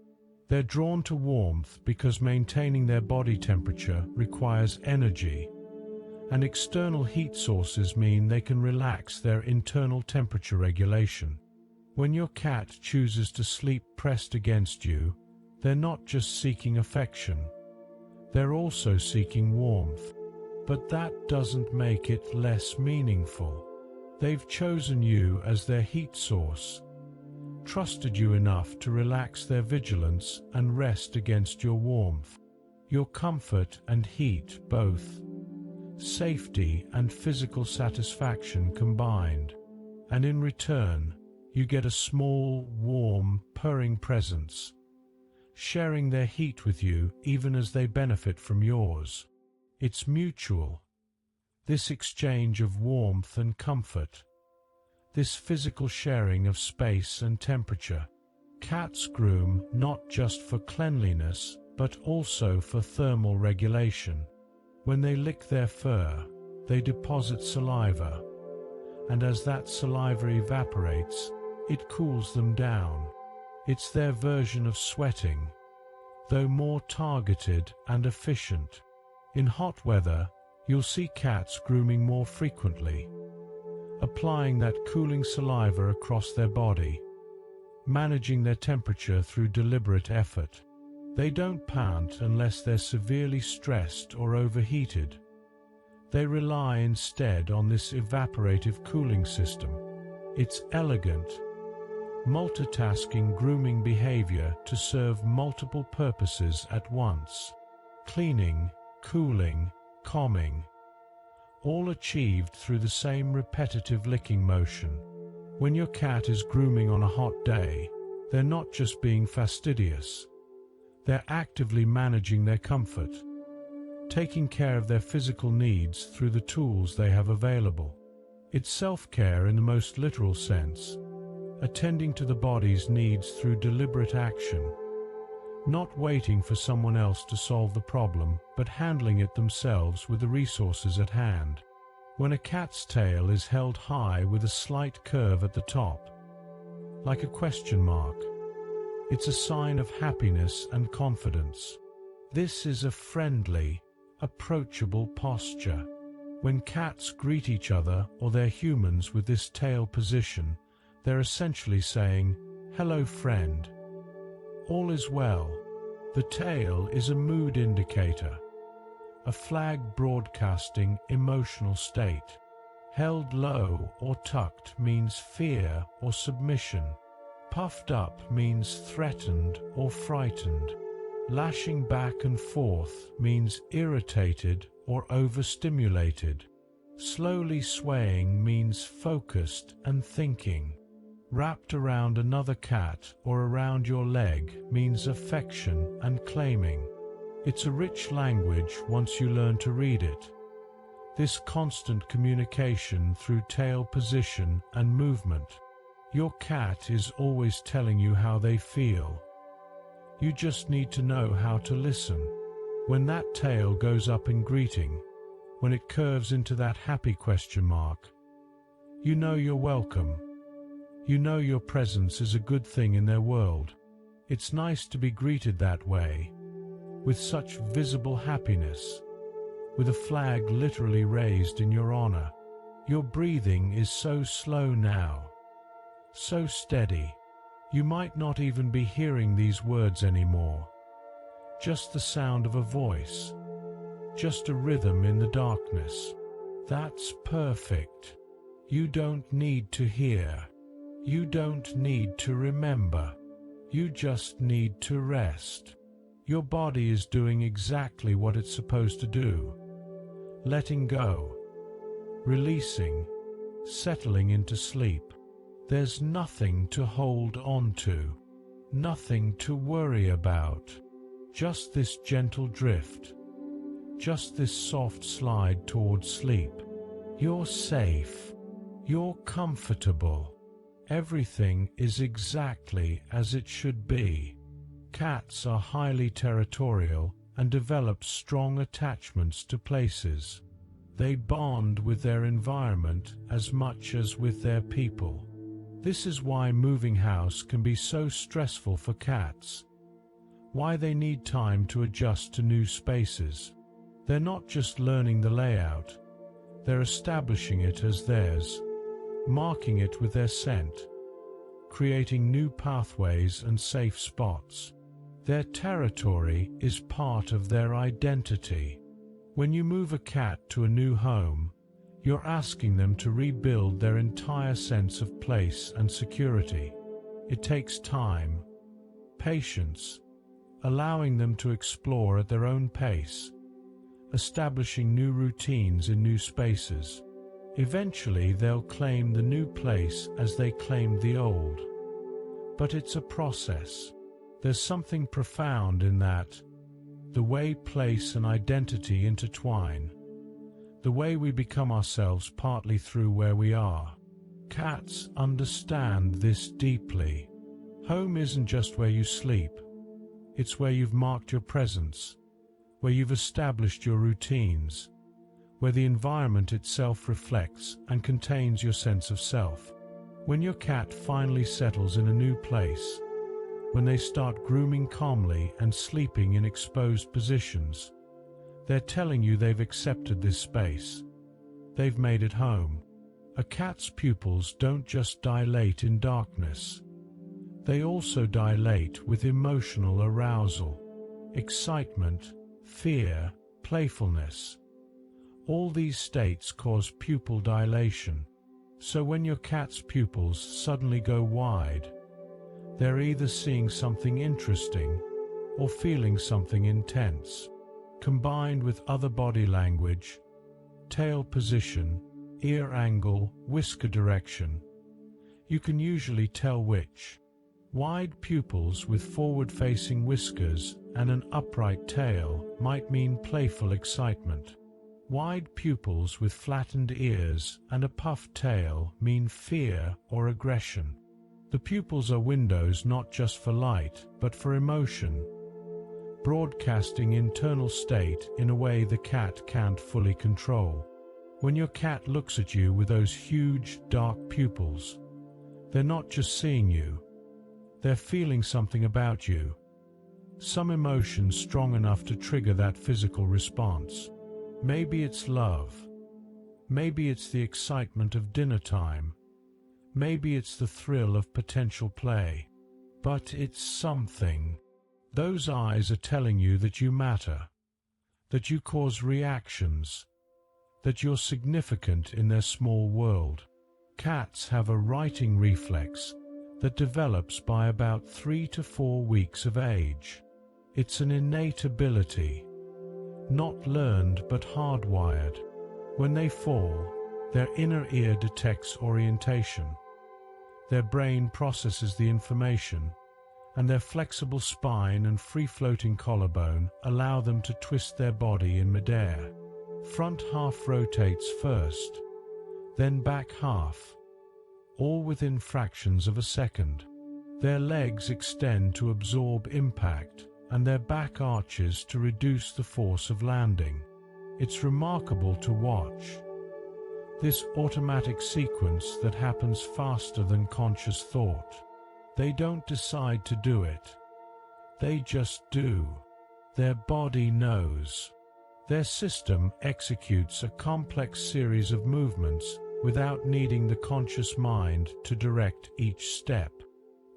S1: They're drawn to warmth because maintaining their body temperature requires energy, and external heat sources mean they can relax their internal temperature regulation. When your cat chooses to sleep pressed against you, they're not just seeking affection, they're also seeking warmth. But that doesn't make it less meaningful. They've chosen you as their heat source, trusted you enough to relax their vigilance and rest against your warmth, your comfort and heat both, safety and physical satisfaction combined. And in return, you get a small, warm, purring presence, sharing their heat with you even as they benefit from yours. It's mutual, this exchange of warmth and comfort, this physical sharing of space and temperature. Cats groom not just for cleanliness, but also for thermal regulation. When they lick their fur, they deposit saliva, and as that saliva evaporates, it cools them down. It's their version of sweating, though more targeted and efficient. In hot weather, you'll see cats grooming more frequently, applying that cooling saliva across their body, managing their temperature through deliberate effort. They don't pant unless they're severely stressed or overheated. They rely instead on this evaporative cooling system. It's elegant, multitasking grooming behavior to serve multiple purposes at once: cleaning, cooling, calming, all achieved through the same repetitive licking motion. When your cat is grooming on a hot day, they're not just being fastidious. They're actively managing their comfort, taking care of their physical needs through the tools they have available. It's self-care in the most literal sense, attending to the body's needs through deliberate action, not waiting for someone else to solve the problem, but handling it themselves with the resources at hand. When a cat's tail is held high with a slight curve at the top, like a question mark, it's a sign of happiness and confidence. This is a friendly, approachable posture. When cats greet each other or their humans with this tail position, they're essentially saying, "Hello, friend. All is well." The tail is a mood indicator, a flag broadcasting emotional state. Held low or tucked means fear or submission. Puffed up means threatened or frightened. Lashing back and forth means irritated or overstimulated. Slowly swaying means focused and thinking. Wrapped around another cat or around your leg means affection and claiming. It's a rich language once you learn to read it. This constant communication through tail position and movement. Your cat is always telling you how they feel. You just need to know how to listen. When that tail goes up in greeting, when it curves into that happy question mark, you know you're welcome. You know your presence is a good thing in their world. It's nice to be greeted that way, with such visible happiness, with a flag literally raised in your honor. Your breathing is so slow now, so steady. You might not even be hearing these words anymore. Just the sound of a voice, just a rhythm in the darkness. That's perfect. You don't need to hear. You don't need to remember. You just need to rest. Your body is doing exactly what it's supposed to do. Letting go, releasing, settling into sleep. There's nothing to hold on to, nothing to worry about. Just this gentle drift, just this soft slide towards sleep. You're safe. You're comfortable. Everything is exactly as it should be. Cats are highly territorial and develop strong attachments to places. They bond with their environment as much as with their people. This is why moving house can be so stressful for cats, why they need time to adjust to new spaces. They're not just learning the layout, they're establishing it as theirs, marking it with their scent, creating new pathways and safe spots. Their territory is part of their identity. When you move a cat to a new home, You're asking them to rebuild their entire sense of place and security. It takes time, patience, allowing them to explore at their own pace, establishing new routines in new spaces. Eventually, they'll claim the new place as they claimed the old. But it's a process. There's something profound in that, the way place and identity intertwine, the way we become ourselves partly through where we are. Cats understand this deeply. Home isn't just where you sleep. It's where you've marked your presence, where you've established your routines, where the environment itself reflects and contains your sense of self. When your cat finally settles in a new place, when they start grooming calmly and sleeping in exposed positions, they're telling you they've accepted this space. They've made it home. A cat's pupils don't just dilate in darkness. They also dilate with emotional arousal, excitement, fear, playfulness. All these states cause pupil dilation. So when your cat's pupils suddenly go wide, they're either seeing something interesting or feeling something intense. Combined with other body language, tail position, ear angle, whisker direction, you can usually tell which. Wide pupils with forward-facing whiskers and an upright tail might mean playful excitement. Wide pupils with flattened ears and a puffed tail mean fear or aggression. The pupils are windows not just for light, but for emotion, broadcasting internal state in a way the cat can't fully control. When your cat looks at you with those huge, dark pupils, they're not just seeing you, they're feeling something about you, some emotion strong enough to trigger that physical response. Maybe it's love, maybe it's the excitement of dinner time, maybe it's the thrill of potential play, but it's something. Those eyes are telling you that you matter, that you cause reactions, that you're significant in their small world. Cats have a righting reflex that develops by about 3 to 4 weeks of age. It's an innate ability, not learned but hardwired. When they fall, their inner ear detects orientation. Their brain processes the information, and their flexible spine and free-floating collarbone allow them to twist their body in midair. Front half rotates first, then back half, all within fractions of a second. Their legs extend to absorb impact, and their back arches to reduce the force of landing. It's remarkable to watch. This automatic sequence that happens faster than conscious thought. They don't decide to do it. They just do. Their body knows. Their system executes a complex series of movements without needing the conscious mind to direct each step.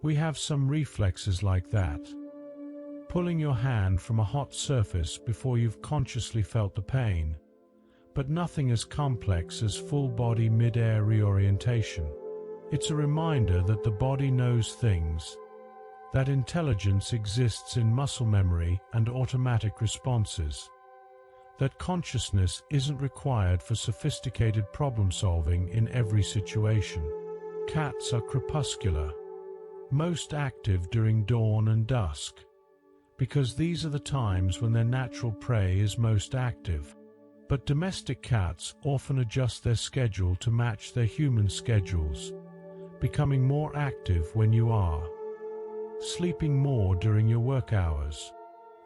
S1: We have some reflexes like that. Pulling your hand from a hot surface before you've consciously felt the pain, but nothing as complex as full-body mid-air reorientation. It's a reminder that the body knows things, that intelligence exists in muscle memory and automatic responses, that consciousness isn't required for sophisticated problem-solving in every situation. Cats are crepuscular, most active during dawn and dusk, because these are the times when their natural prey is most active. But domestic cats often adjust their schedule to match their human schedules, becoming more active when you are, sleeping more during your work hours.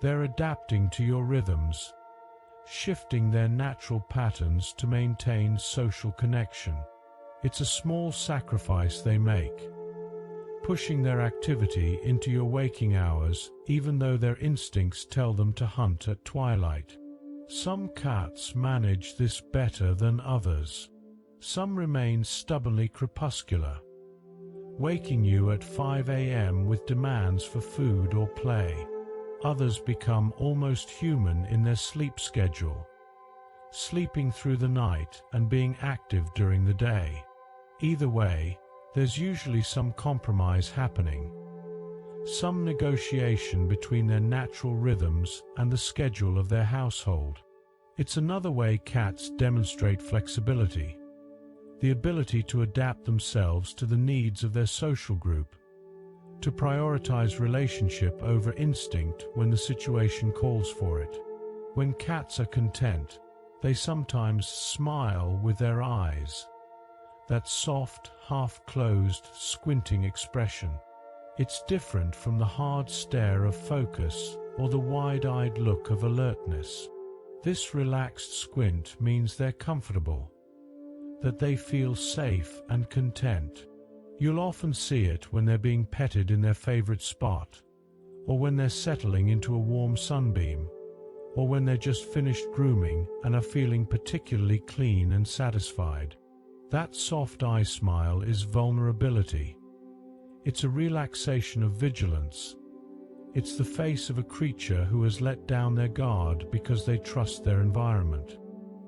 S1: They're adapting to your rhythms, shifting their natural patterns to maintain social connection. It's a small sacrifice they make, pushing their activity into your waking hours even though their instincts tell them to hunt at twilight. Some cats manage this better than others. Some remain stubbornly crepuscular, waking you at 5 a.m. with demands for food or play. Others become almost human in their sleep schedule, sleeping through the night and being active during the day. Either way, there's usually some compromise happening, some negotiation between their natural rhythms and the schedule of their household. It's another way cats demonstrate flexibility, the ability to adapt themselves to the needs of their social group, to prioritize relationship over instinct when the situation calls for it. When cats are content, they sometimes smile with their eyes, that soft, half-closed, squinting expression. It's different from the hard stare of focus or the wide-eyed look of alertness. This relaxed squint means they're comfortable, that they feel safe and content. You'll often see it when they're being petted in their favorite spot, or when they're settling into a warm sunbeam, or when they're just finished grooming and are feeling particularly clean and satisfied. That soft eye smile is vulnerability. It's a relaxation of vigilance. It's the face of a creature who has let down their guard because they trust their environment.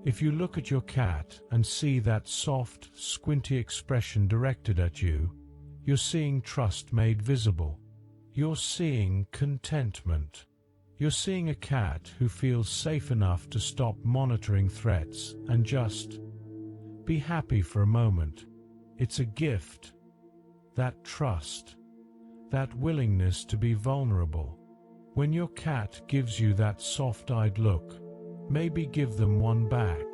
S1: If you look at your cat and see that soft, squinty expression directed at you, you're seeing trust made visible. You're seeing contentment. You're seeing a cat who feels safe enough to stop monitoring threats and just be happy for a moment. It's a gift. That trust, that willingness to be vulnerable. When your cat gives you that soft-eyed look, maybe give them one back.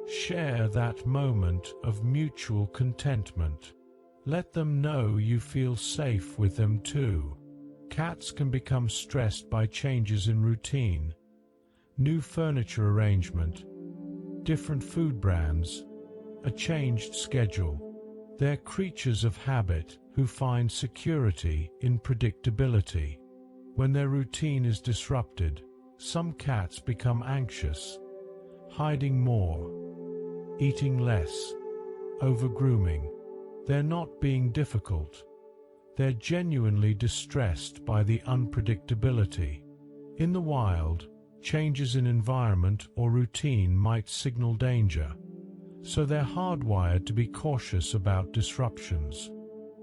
S1: Share that moment of mutual contentment. Let them know you feel safe with them too. Cats can become stressed by changes in routine, new furniture arrangement, different food brands, a changed schedule. They're creatures of habit who find security in predictability. When their routine is disrupted, some cats become anxious, hiding more, eating less, over-grooming. They're not being difficult. They're genuinely distressed by the unpredictability. In the wild, changes in environment or routine might signal danger, so they're hardwired to be cautious about disruptions.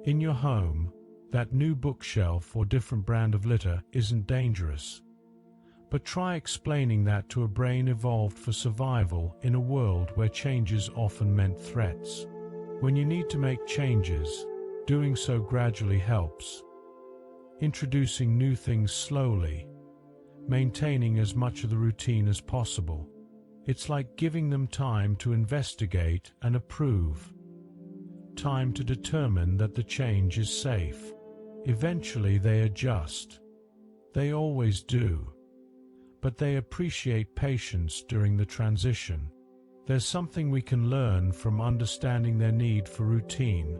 S1: In your home, that new bookshelf or different brand of litter isn't dangerous. But try explaining that to a brain evolved for survival in a world where changes often meant threats. When you need to make changes, doing so gradually helps. Introducing new things slowly, maintaining as much of the routine as possible. It's like giving them time to investigate and approve. Time to determine that the change is safe. Eventually they adjust. They always do. But they appreciate patience during the transition. There's something we can learn from understanding their need for routine,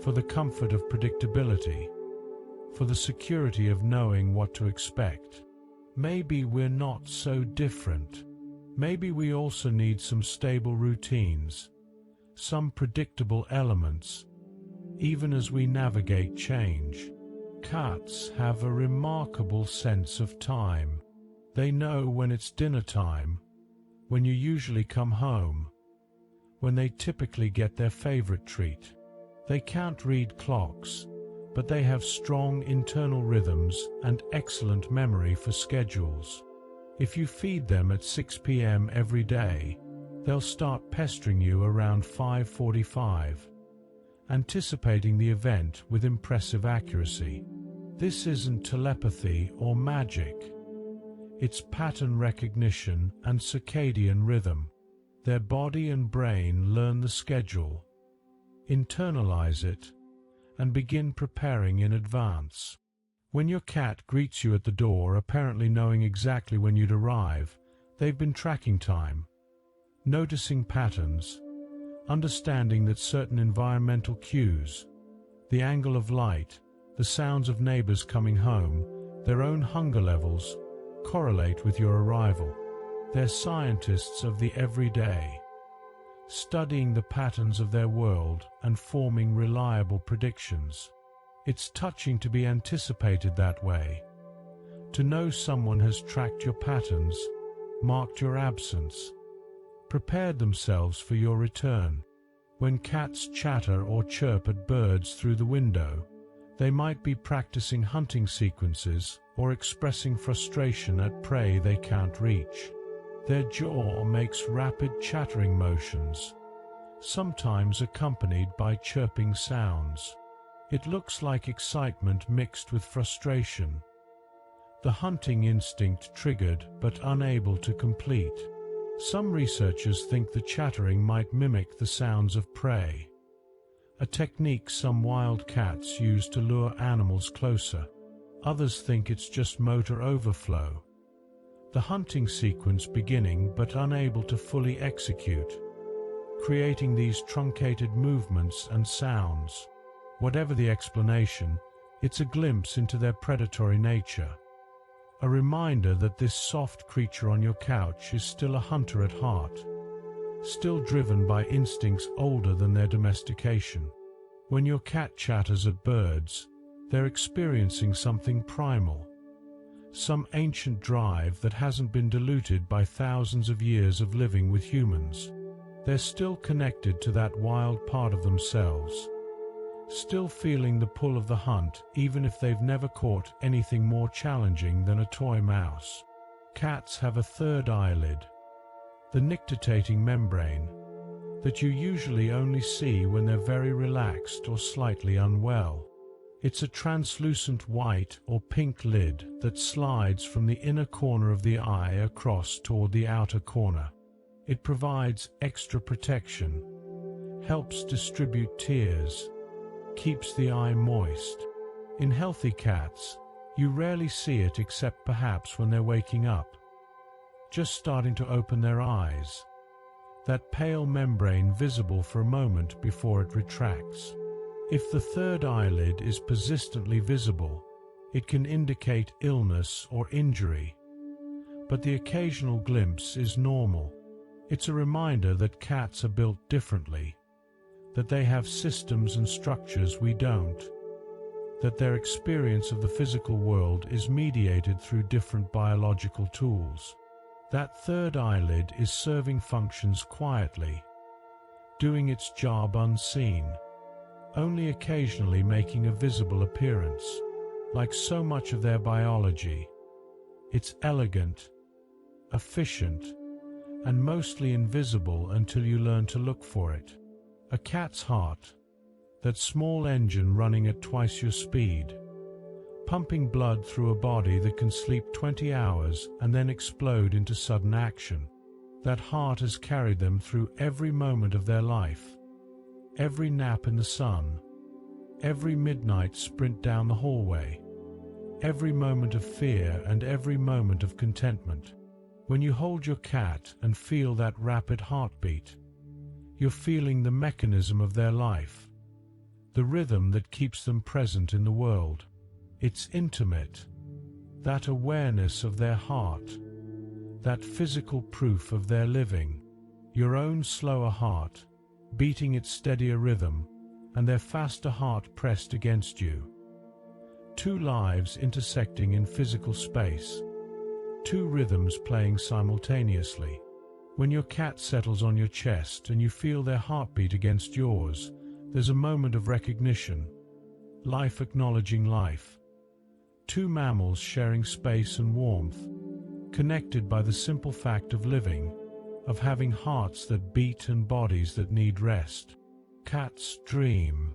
S1: for the comfort of predictability, for the security of knowing what to expect. Maybe we're not so different. Maybe we also need some stable routines, some predictable elements, even as we navigate change. Cats have a remarkable sense of time. They know when it's dinner time, when you usually come home, when they typically get their favorite treat. They can't read clocks, but they have strong internal rhythms and excellent memory for schedules. If you feed them at 6 p.m. every day, they'll start pestering you around 5:45, anticipating the event with impressive accuracy. This isn't telepathy or magic. It's pattern recognition and circadian rhythm. Their body and brain learn the schedule, internalize it, and begin preparing in advance. When your cat greets you at the door, apparently knowing exactly when you'd arrive, they've been tracking time, noticing patterns, understanding that certain environmental cues, the angle of light, the sounds of neighbors coming home, their own hunger levels, correlate with your arrival. They're scientists of the everyday, studying the patterns of their world and forming reliable predictions. It's touching to be anticipated that way, to know someone has tracked your patterns, marked your absence, prepared themselves for your return. When cats chatter or chirp at birds through the window, they might be practicing hunting sequences or expressing frustration at prey they can't reach. Their jaw makes rapid chattering motions, sometimes accompanied by chirping sounds. It looks like excitement mixed with frustration. The hunting instinct triggered but unable to complete. Some researchers think the chattering might mimic the sounds of prey, a technique some wild cats use to lure animals closer. Others think it's just motor overflow, the hunting sequence beginning but unable to fully execute, creating these truncated movements and sounds. Whatever the explanation, it's a glimpse into their predatory nature. A reminder that this soft creature on your couch is still a hunter at heart, still driven by instincts older than their domestication. When your cat chatters at birds, they're experiencing something primal, some ancient drive that hasn't been diluted by thousands of years of living with humans. They're still connected to that wild part of themselves, still feeling the pull of the hunt even if they've never caught anything more challenging than a toy mouse. Cats have a third eyelid, the nictitating membrane, that you usually only see when they're very relaxed or slightly unwell. It's a translucent white or pink lid that slides from the inner corner of the eye across toward the outer corner. It provides extra protection, helps distribute tears, keeps the eye moist. In healthy cats, you rarely see it except perhaps when they're waking up, just starting to open their eyes, that pale membrane visible for a moment before it retracts. If the third eyelid is persistently visible, it can indicate illness or injury, but the occasional glimpse is normal. It's a reminder that cats are built differently, that they have systems and structures we don't, that their experience of the physical world is mediated through different biological tools. That third eyelid is serving functions quietly, doing its job unseen, only occasionally making a visible appearance. Like so much of their biology, it's elegant, efficient, and mostly invisible until you learn to look for it. A cat's heart, that small engine running at twice your speed, pumping blood through a body that can sleep 20 hours and then explode into sudden action. That heart has carried them through every moment of their life, every nap in the sun, every midnight sprint down the hallway, every moment of fear and every moment of contentment. When you hold your cat and feel that rapid heartbeat, you're feeling the mechanism of their life, the rhythm that keeps them present in the world. It's intimate, that awareness of their heart, that physical proof of their living, your own slower heart, beating its steadier rhythm, and their faster heart pressed against you. Two lives intersecting in physical space, two rhythms playing simultaneously. When your cat settles on your chest and you feel their heartbeat against yours, there's a moment of recognition, life acknowledging life. Two mammals sharing space and warmth, connected by the simple fact of living, of having hearts that beat and bodies that need rest. Cats dream.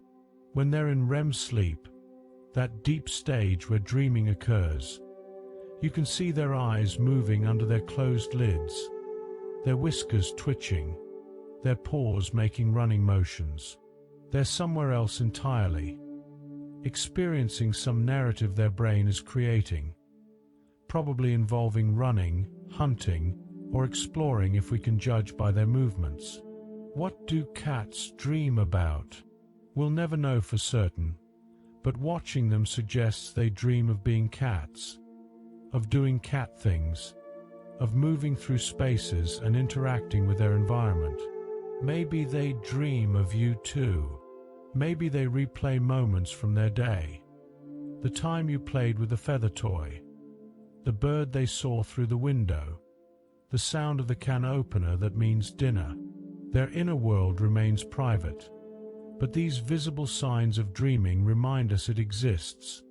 S1: When they're in REM sleep, that deep stage where dreaming occurs, you can see their eyes moving under their closed lids, their whiskers twitching, their paws making running motions. They're somewhere else entirely, experiencing some narrative their brain is creating, probably involving running, hunting, or exploring if we can judge by their movements. What do cats dream about? We'll never know for certain, but watching them suggests they dream of being cats, of doing cat things, of moving through spaces and interacting with their environment. Maybe they dream of you too. Maybe they replay moments from their day. The time you played with a feather toy, the bird they saw through the window, the sound of the can opener that means dinner. Their inner world remains private, but these visible signs of dreaming remind us it exists,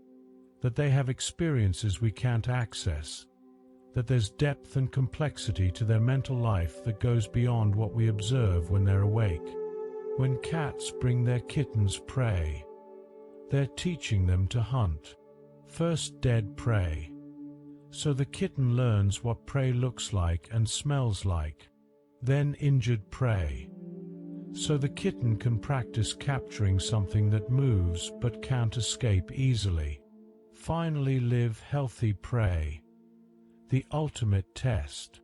S1: that they have experiences we can't access, that there's depth and complexity to their mental life that goes beyond what we observe when they're awake. When cats bring their kittens prey, they're teaching them to hunt. First dead prey, so the kitten learns what prey looks like and smells like. Then injured prey, so the kitten can practice capturing something that moves but can't escape easily. Finally, live healthy prey, the ultimate test.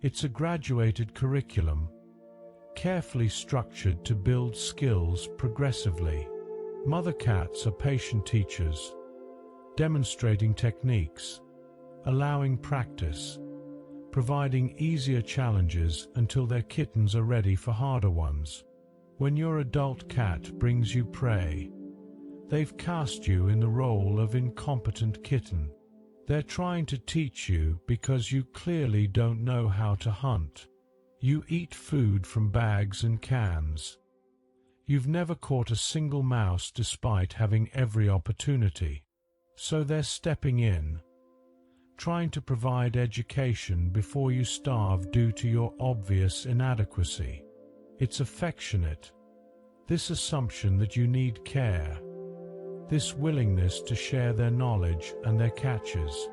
S1: It's a graduated curriculum, carefully structured to build skills progressively. Mother cats are patient teachers, demonstrating techniques, allowing practice, providing easier challenges until their kittens are ready for harder ones. When your adult cat brings you prey, they've cast you in the role of incompetent kitten. They're trying to teach you because you clearly don't know how to hunt. You eat food from bags and cans. You've never caught a single mouse despite having every opportunity. So they're stepping in, trying to provide education before you starve due to your obvious inadequacy. It's affectionate, this assumption that you need care, this willingness to share their knowledge and their catches.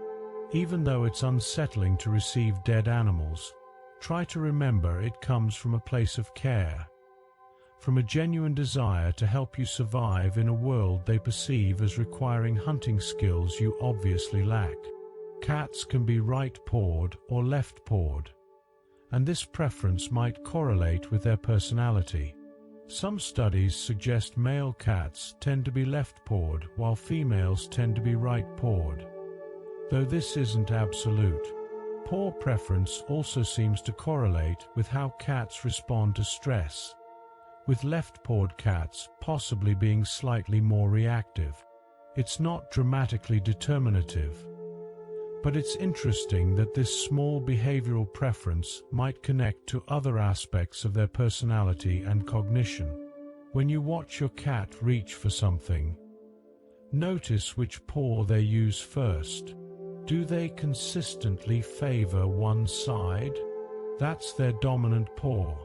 S1: Even though it's unsettling to receive dead animals, try to remember it comes from a place of care, from a genuine desire to help you survive in a world they perceive as requiring hunting skills you obviously lack. Cats can be right-pawed or left-pawed, and this preference might correlate with their personality. Some studies suggest male cats tend to be left-pawed while females tend to be right-pawed, though this isn't absolute. Paw preference also seems to correlate with how cats respond to stress, with left-pawed cats possibly being slightly more reactive. It's not dramatically determinative, but it's interesting that this small behavioral preference might connect to other aspects of their personality and cognition. When you watch your cat reach for something, notice which paw they use first. Do they consistently favor one side? That's their dominant paw,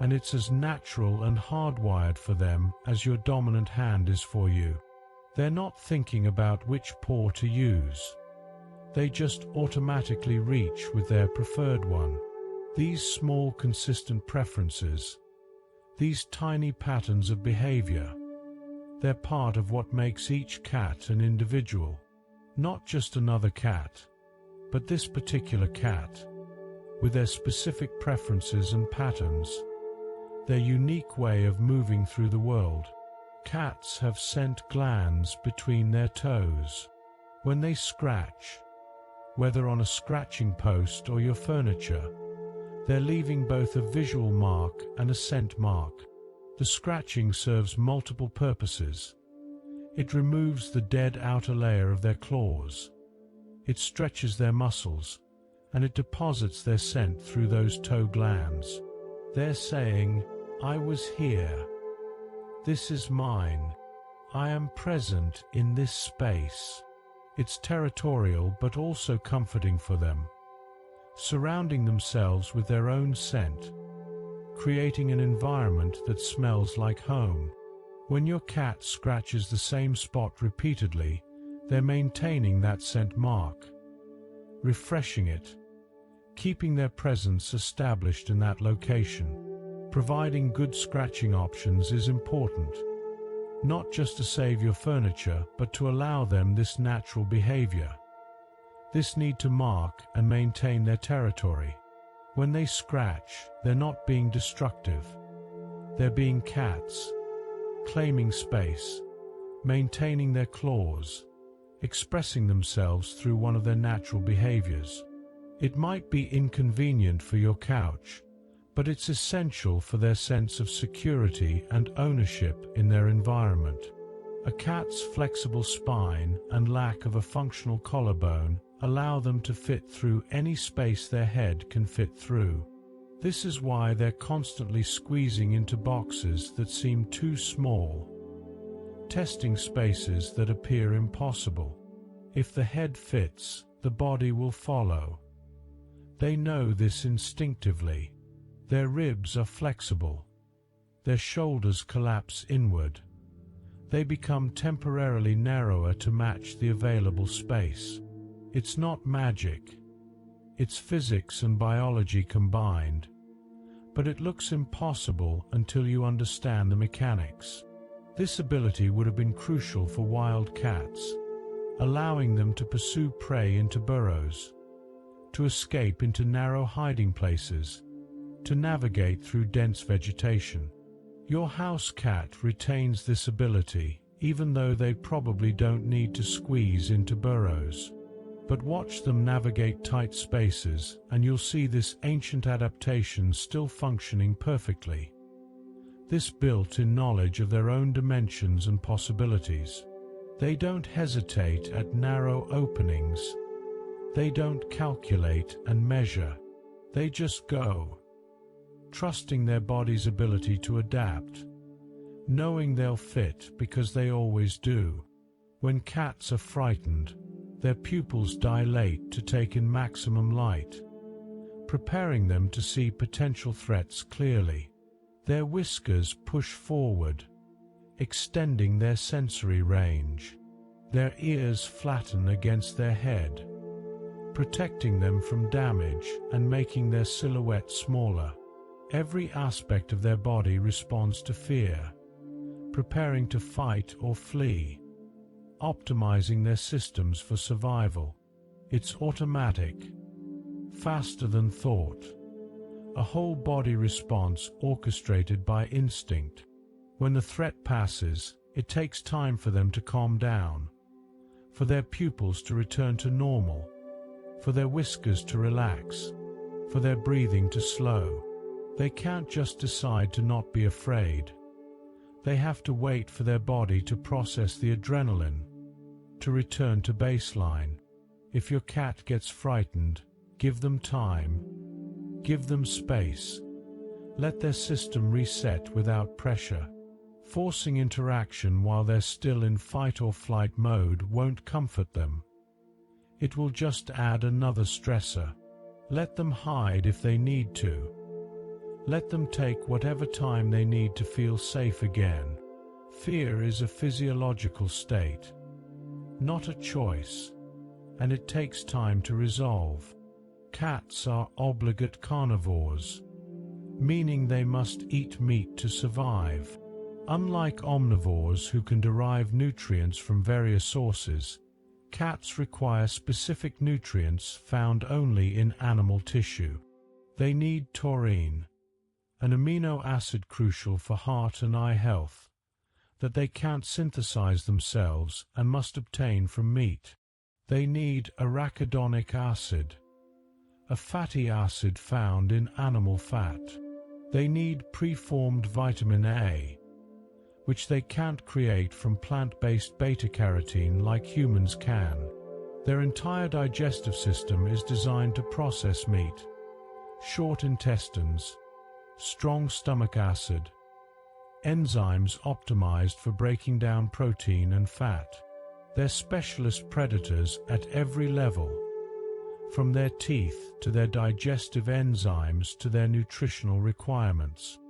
S1: and it's as natural and hardwired for them as your dominant hand is for you. They're not thinking about which paw to use. They just automatically reach with their preferred one. These small consistent preferences, these tiny patterns of behavior, they're part of what makes each cat an individual. Not just another cat, but this particular cat, with their specific preferences and patterns, their unique way of moving through the world. Cats have scent glands between their toes. When they scratch, whether on a scratching post or your furniture, they're leaving both a visual mark and a scent mark. The scratching serves multiple purposes. It removes the dead outer layer of their claws. It stretches their muscles, and it deposits their scent through those toe glands. They're saying, "I was here. This is mine. I am present in this space." It's territorial but also comforting for them, surrounding themselves with their own scent, creating an environment that smells like home. When your cat scratches the same spot repeatedly, they're maintaining that scent mark, refreshing it, keeping their presence established in that location. Providing good scratching options is important, not just to save your furniture, but to allow them this natural behavior, this need to mark and maintain their territory. When they scratch, they're not being destructive. They're being cats, claiming space, maintaining their claws, expressing themselves through one of their natural behaviors. It might be inconvenient for your couch, but it's essential for their sense of security and ownership in their environment. A cat's flexible spine and lack of a functional collarbone allow them to fit through any space their head can fit through. This is why they're constantly squeezing into boxes that seem too small, testing spaces that appear impossible. If the head fits, the body will follow. They know this instinctively. Their ribs are flexible. Their shoulders collapse inward. They become temporarily narrower to match the available space. It's not magic. It's physics and biology combined. But it looks impossible until you understand the mechanics. This ability would have been crucial for wild cats, allowing them to pursue prey into burrows, to escape into narrow hiding places, to navigate through dense vegetation. Your house cat retains this ability, even though they probably don't need to squeeze into burrows. But watch them navigate tight spaces, and you'll see this ancient adaptation still functioning perfectly. This built-in knowledge of their own dimensions and possibilities. They don't hesitate at narrow openings. They don't calculate and measure. They just go, trusting their body's ability to adapt, knowing they'll fit because they always do. When cats are frightened, their pupils dilate to take in maximum light, preparing them to see potential threats clearly. Their whiskers push forward, extending their sensory range. Their ears flatten against their head, protecting them from damage and making their silhouette smaller. Every aspect of their body responds to fear, preparing to fight or flee, optimizing their systems for survival. It's automatic, faster than thought, a whole body response orchestrated by instinct. When the threat passes, it takes time for them to calm down, for their pupils to return to normal, for their whiskers to relax, for their breathing to slow. They can't just decide to not be afraid. They have to wait for their body to process the adrenaline, to return to baseline. If your cat gets frightened, give them time, give them space. Let their system reset without pressure. Forcing interaction while they're still in fight or flight mode won't comfort them. It will just add another stressor. Let them hide if they need to. Let them take whatever time they need to feel safe again. Fear is a physiological state, not a choice, and it takes time to resolve. Cats are obligate carnivores, meaning they must eat meat to survive. Unlike omnivores who can derive nutrients from various sources, cats require specific nutrients found only in animal tissue. They need taurine, an amino acid crucial for heart and eye health, that they can't synthesize themselves and must obtain from meat. They need arachidonic acid, a fatty acid found in animal fat. They need preformed vitamin A, which they can't create from plant-based beta-carotene like humans can. Their entire digestive system is designed to process meat, short intestines, strong stomach acid, enzymes optimized for breaking down protein and fat. They're specialist predators at every level, from their teeth to their digestive enzymes to their nutritional requirements.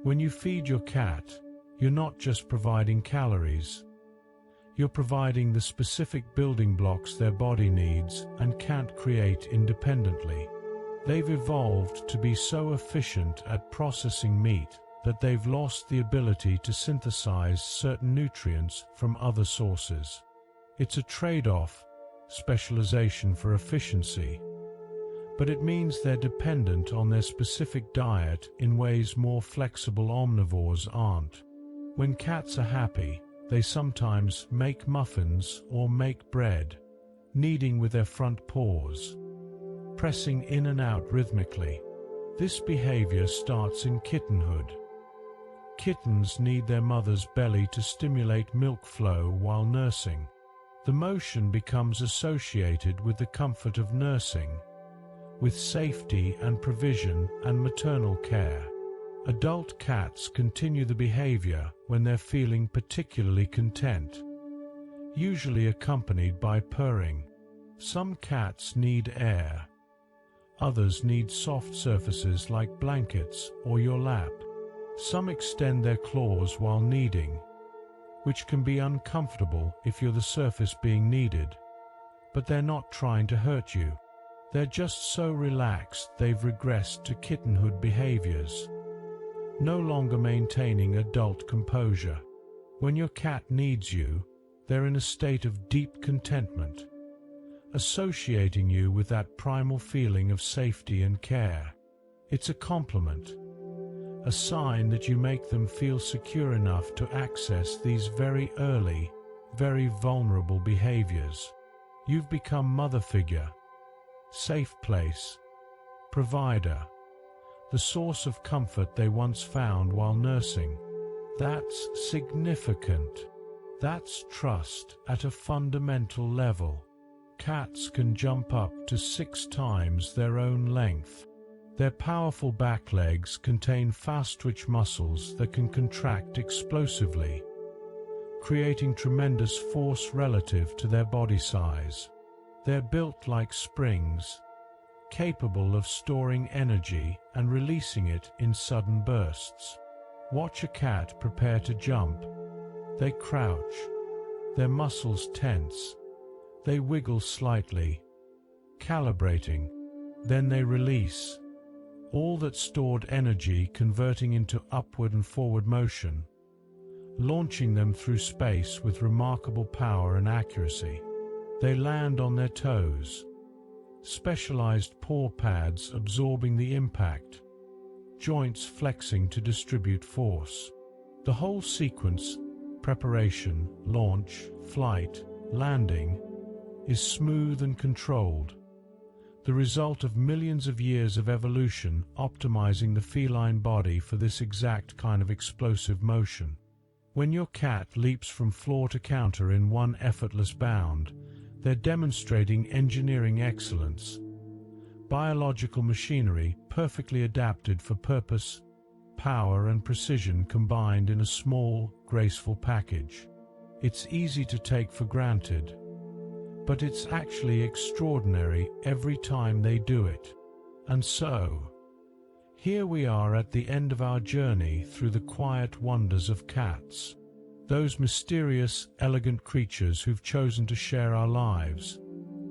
S1: When you feed your cat, you're not just providing calories. You're providing the specific building blocks their body needs and can't create independently. They've evolved to be so efficient at processing meat that they've lost the ability to synthesize certain nutrients from other sources. It's a trade-off, specialization for efficiency, but it means they're dependent on their specific diet in ways more flexible omnivores aren't. When cats are happy, they sometimes make muffins or make bread, kneading with their front paws, pressing in and out rhythmically. This behavior starts in kittenhood. Kittens need their mother's belly to stimulate milk flow while nursing. The motion becomes associated with the comfort of nursing, with safety and provision and maternal care. Adult cats continue the behavior when they're feeling particularly content, usually accompanied by purring. Some cats need air. Others need soft surfaces like blankets or your lap. Some extend their claws while kneading, which can be uncomfortable if you're the surface being kneaded. But they're not trying to hurt you. They're just so relaxed they've regressed to kittenhood behaviors, no longer maintaining adult composure. When your cat needs you, they're in a state of deep contentment, associating you with that primal feeling of safety and care. It's a compliment, a sign that you make them feel secure enough to access these very early, very vulnerable behaviors. You've become mother figure, safe place, provider, the source of comfort they once found while nursing. That's significant. That's trust at a fundamental level. Cats can jump up to 6 times their own length. Their powerful back legs contain fast-twitch muscles that can contract explosively, creating tremendous force relative to their body size. They're built like springs, capable of storing energy and releasing it in sudden bursts. Watch a cat prepare to jump. They crouch, their muscles tense. They wiggle slightly, calibrating. Then they release, all that stored energy converting into upward and forward motion, launching them through space with remarkable power and accuracy. They land on their toes, specialized paw pads absorbing the impact, joints flexing to distribute force. The whole sequence, preparation, launch, flight, landing, is smooth and controlled, the result of millions of years of evolution optimizing the feline body for this exact kind of explosive motion. When your cat leaps from floor to counter in one effortless bound, they're demonstrating engineering excellence, biological machinery perfectly adapted for purpose, power and precision combined in a small, graceful package. It's easy to take for granted, but it's actually extraordinary every time they do it. And so, here we are at the end of our journey through the quiet wonders of cats, those mysterious, elegant creatures who've chosen to share our lives,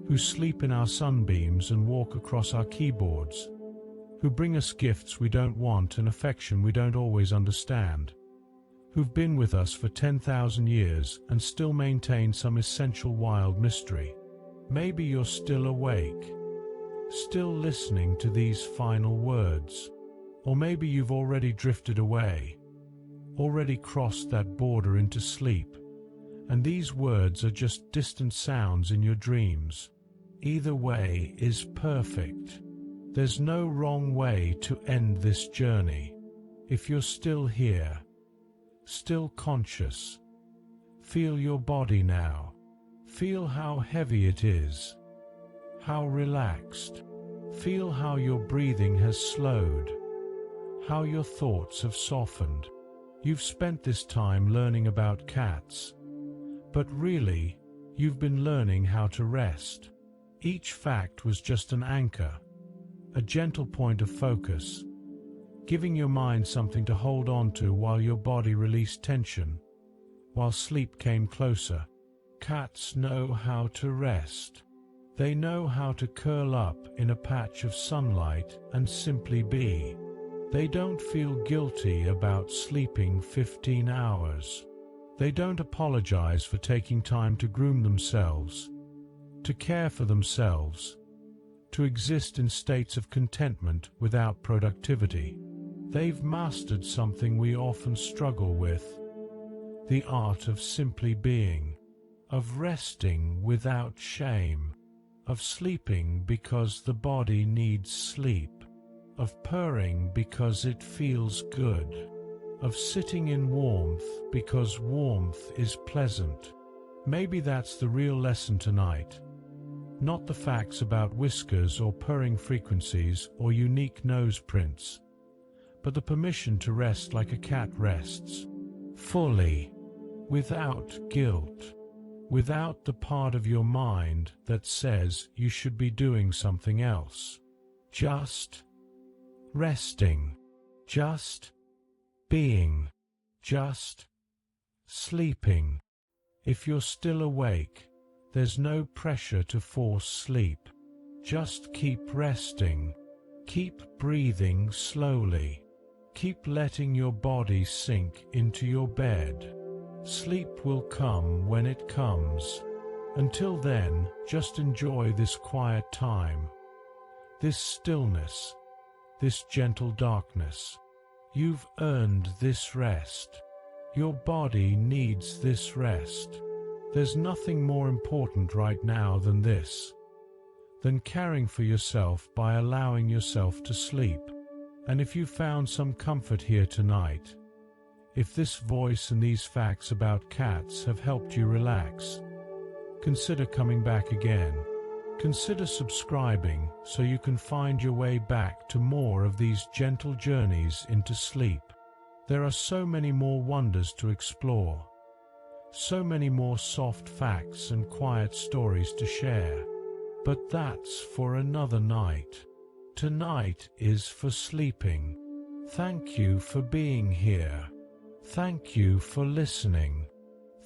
S1: who sleep in our sunbeams and walk across our keyboards, who bring us gifts we don't want and affection we don't always understand, who've been with us for 10,000 years and still maintain some essential wild mystery. Maybe you're still awake, still listening to these final words. Or maybe you've already drifted away, already crossed that border into sleep, and these words are just distant sounds in your dreams. Either way is perfect. There's no wrong way to end this journey. If you're still here, still conscious, feel your body now. Feel how heavy it is, how relaxed. Feel how your breathing has slowed, how your thoughts have softened. You've spent this time learning about cats, but really, you've been learning how to rest. Each fact was just an anchor, a gentle point of focus, giving your mind something to hold on to while your body released tension, while sleep came closer. Cats know how to rest. They know how to curl up in a patch of sunlight and simply be. They don't feel guilty about sleeping 15 hours. They don't apologize for taking time to groom themselves, to care for themselves, to exist in states of contentment without productivity. They've mastered something we often struggle with, the art of simply being, of resting without shame, of sleeping because the body needs sleep, of purring because it feels good, of sitting in warmth because warmth is pleasant. Maybe that's the real lesson tonight. Not the facts about whiskers or purring frequencies or unique nose prints, but the permission to rest like a cat rests, fully, without guilt, without the part of your mind that says you should be doing something else. Just resting, just being, just sleeping. If you're still awake, there's no pressure to force sleep. Just keep resting, keep breathing slowly, keep letting your body sink into your bed. Sleep will come when it comes. Until then, just enjoy this quiet time, this stillness, this gentle darkness. You've earned this rest. Your body needs this rest. There's nothing more important right now than this, than caring for yourself by allowing yourself to sleep. And if you found some comfort here tonight, if this voice and these facts about cats have helped you relax, consider coming back again. Consider subscribing so you can find your way back to more of these gentle journeys into sleep. There are so many more wonders to explore, so many more soft facts and quiet stories to share. But that's for another night. Tonight is for sleeping. Thank you for being here. Thank you for listening.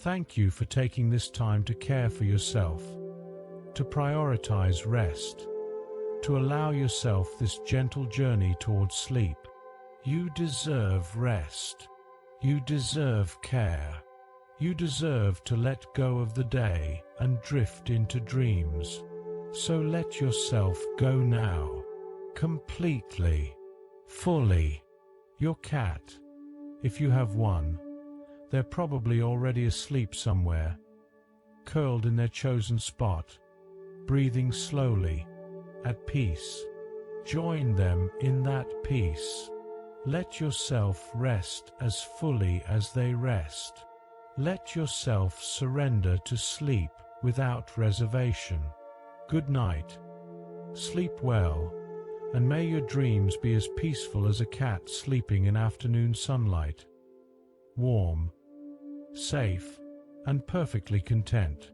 S1: Thank you for taking this time to care for yourself, to prioritize rest, to allow yourself this gentle journey towards sleep. You deserve rest. You deserve care. You deserve to let go of the day and drift into dreams. So let yourself go now, completely, fully. Your cat, if you have one, they're probably already asleep somewhere, curled in their chosen spot, breathing slowly, at peace. Join them in that peace. Let yourself rest as fully as they rest. Let yourself surrender to sleep without reservation. Good night. Sleep well, and may your dreams be as peaceful as a cat sleeping in afternoon sunlight. Warm, safe, and perfectly content.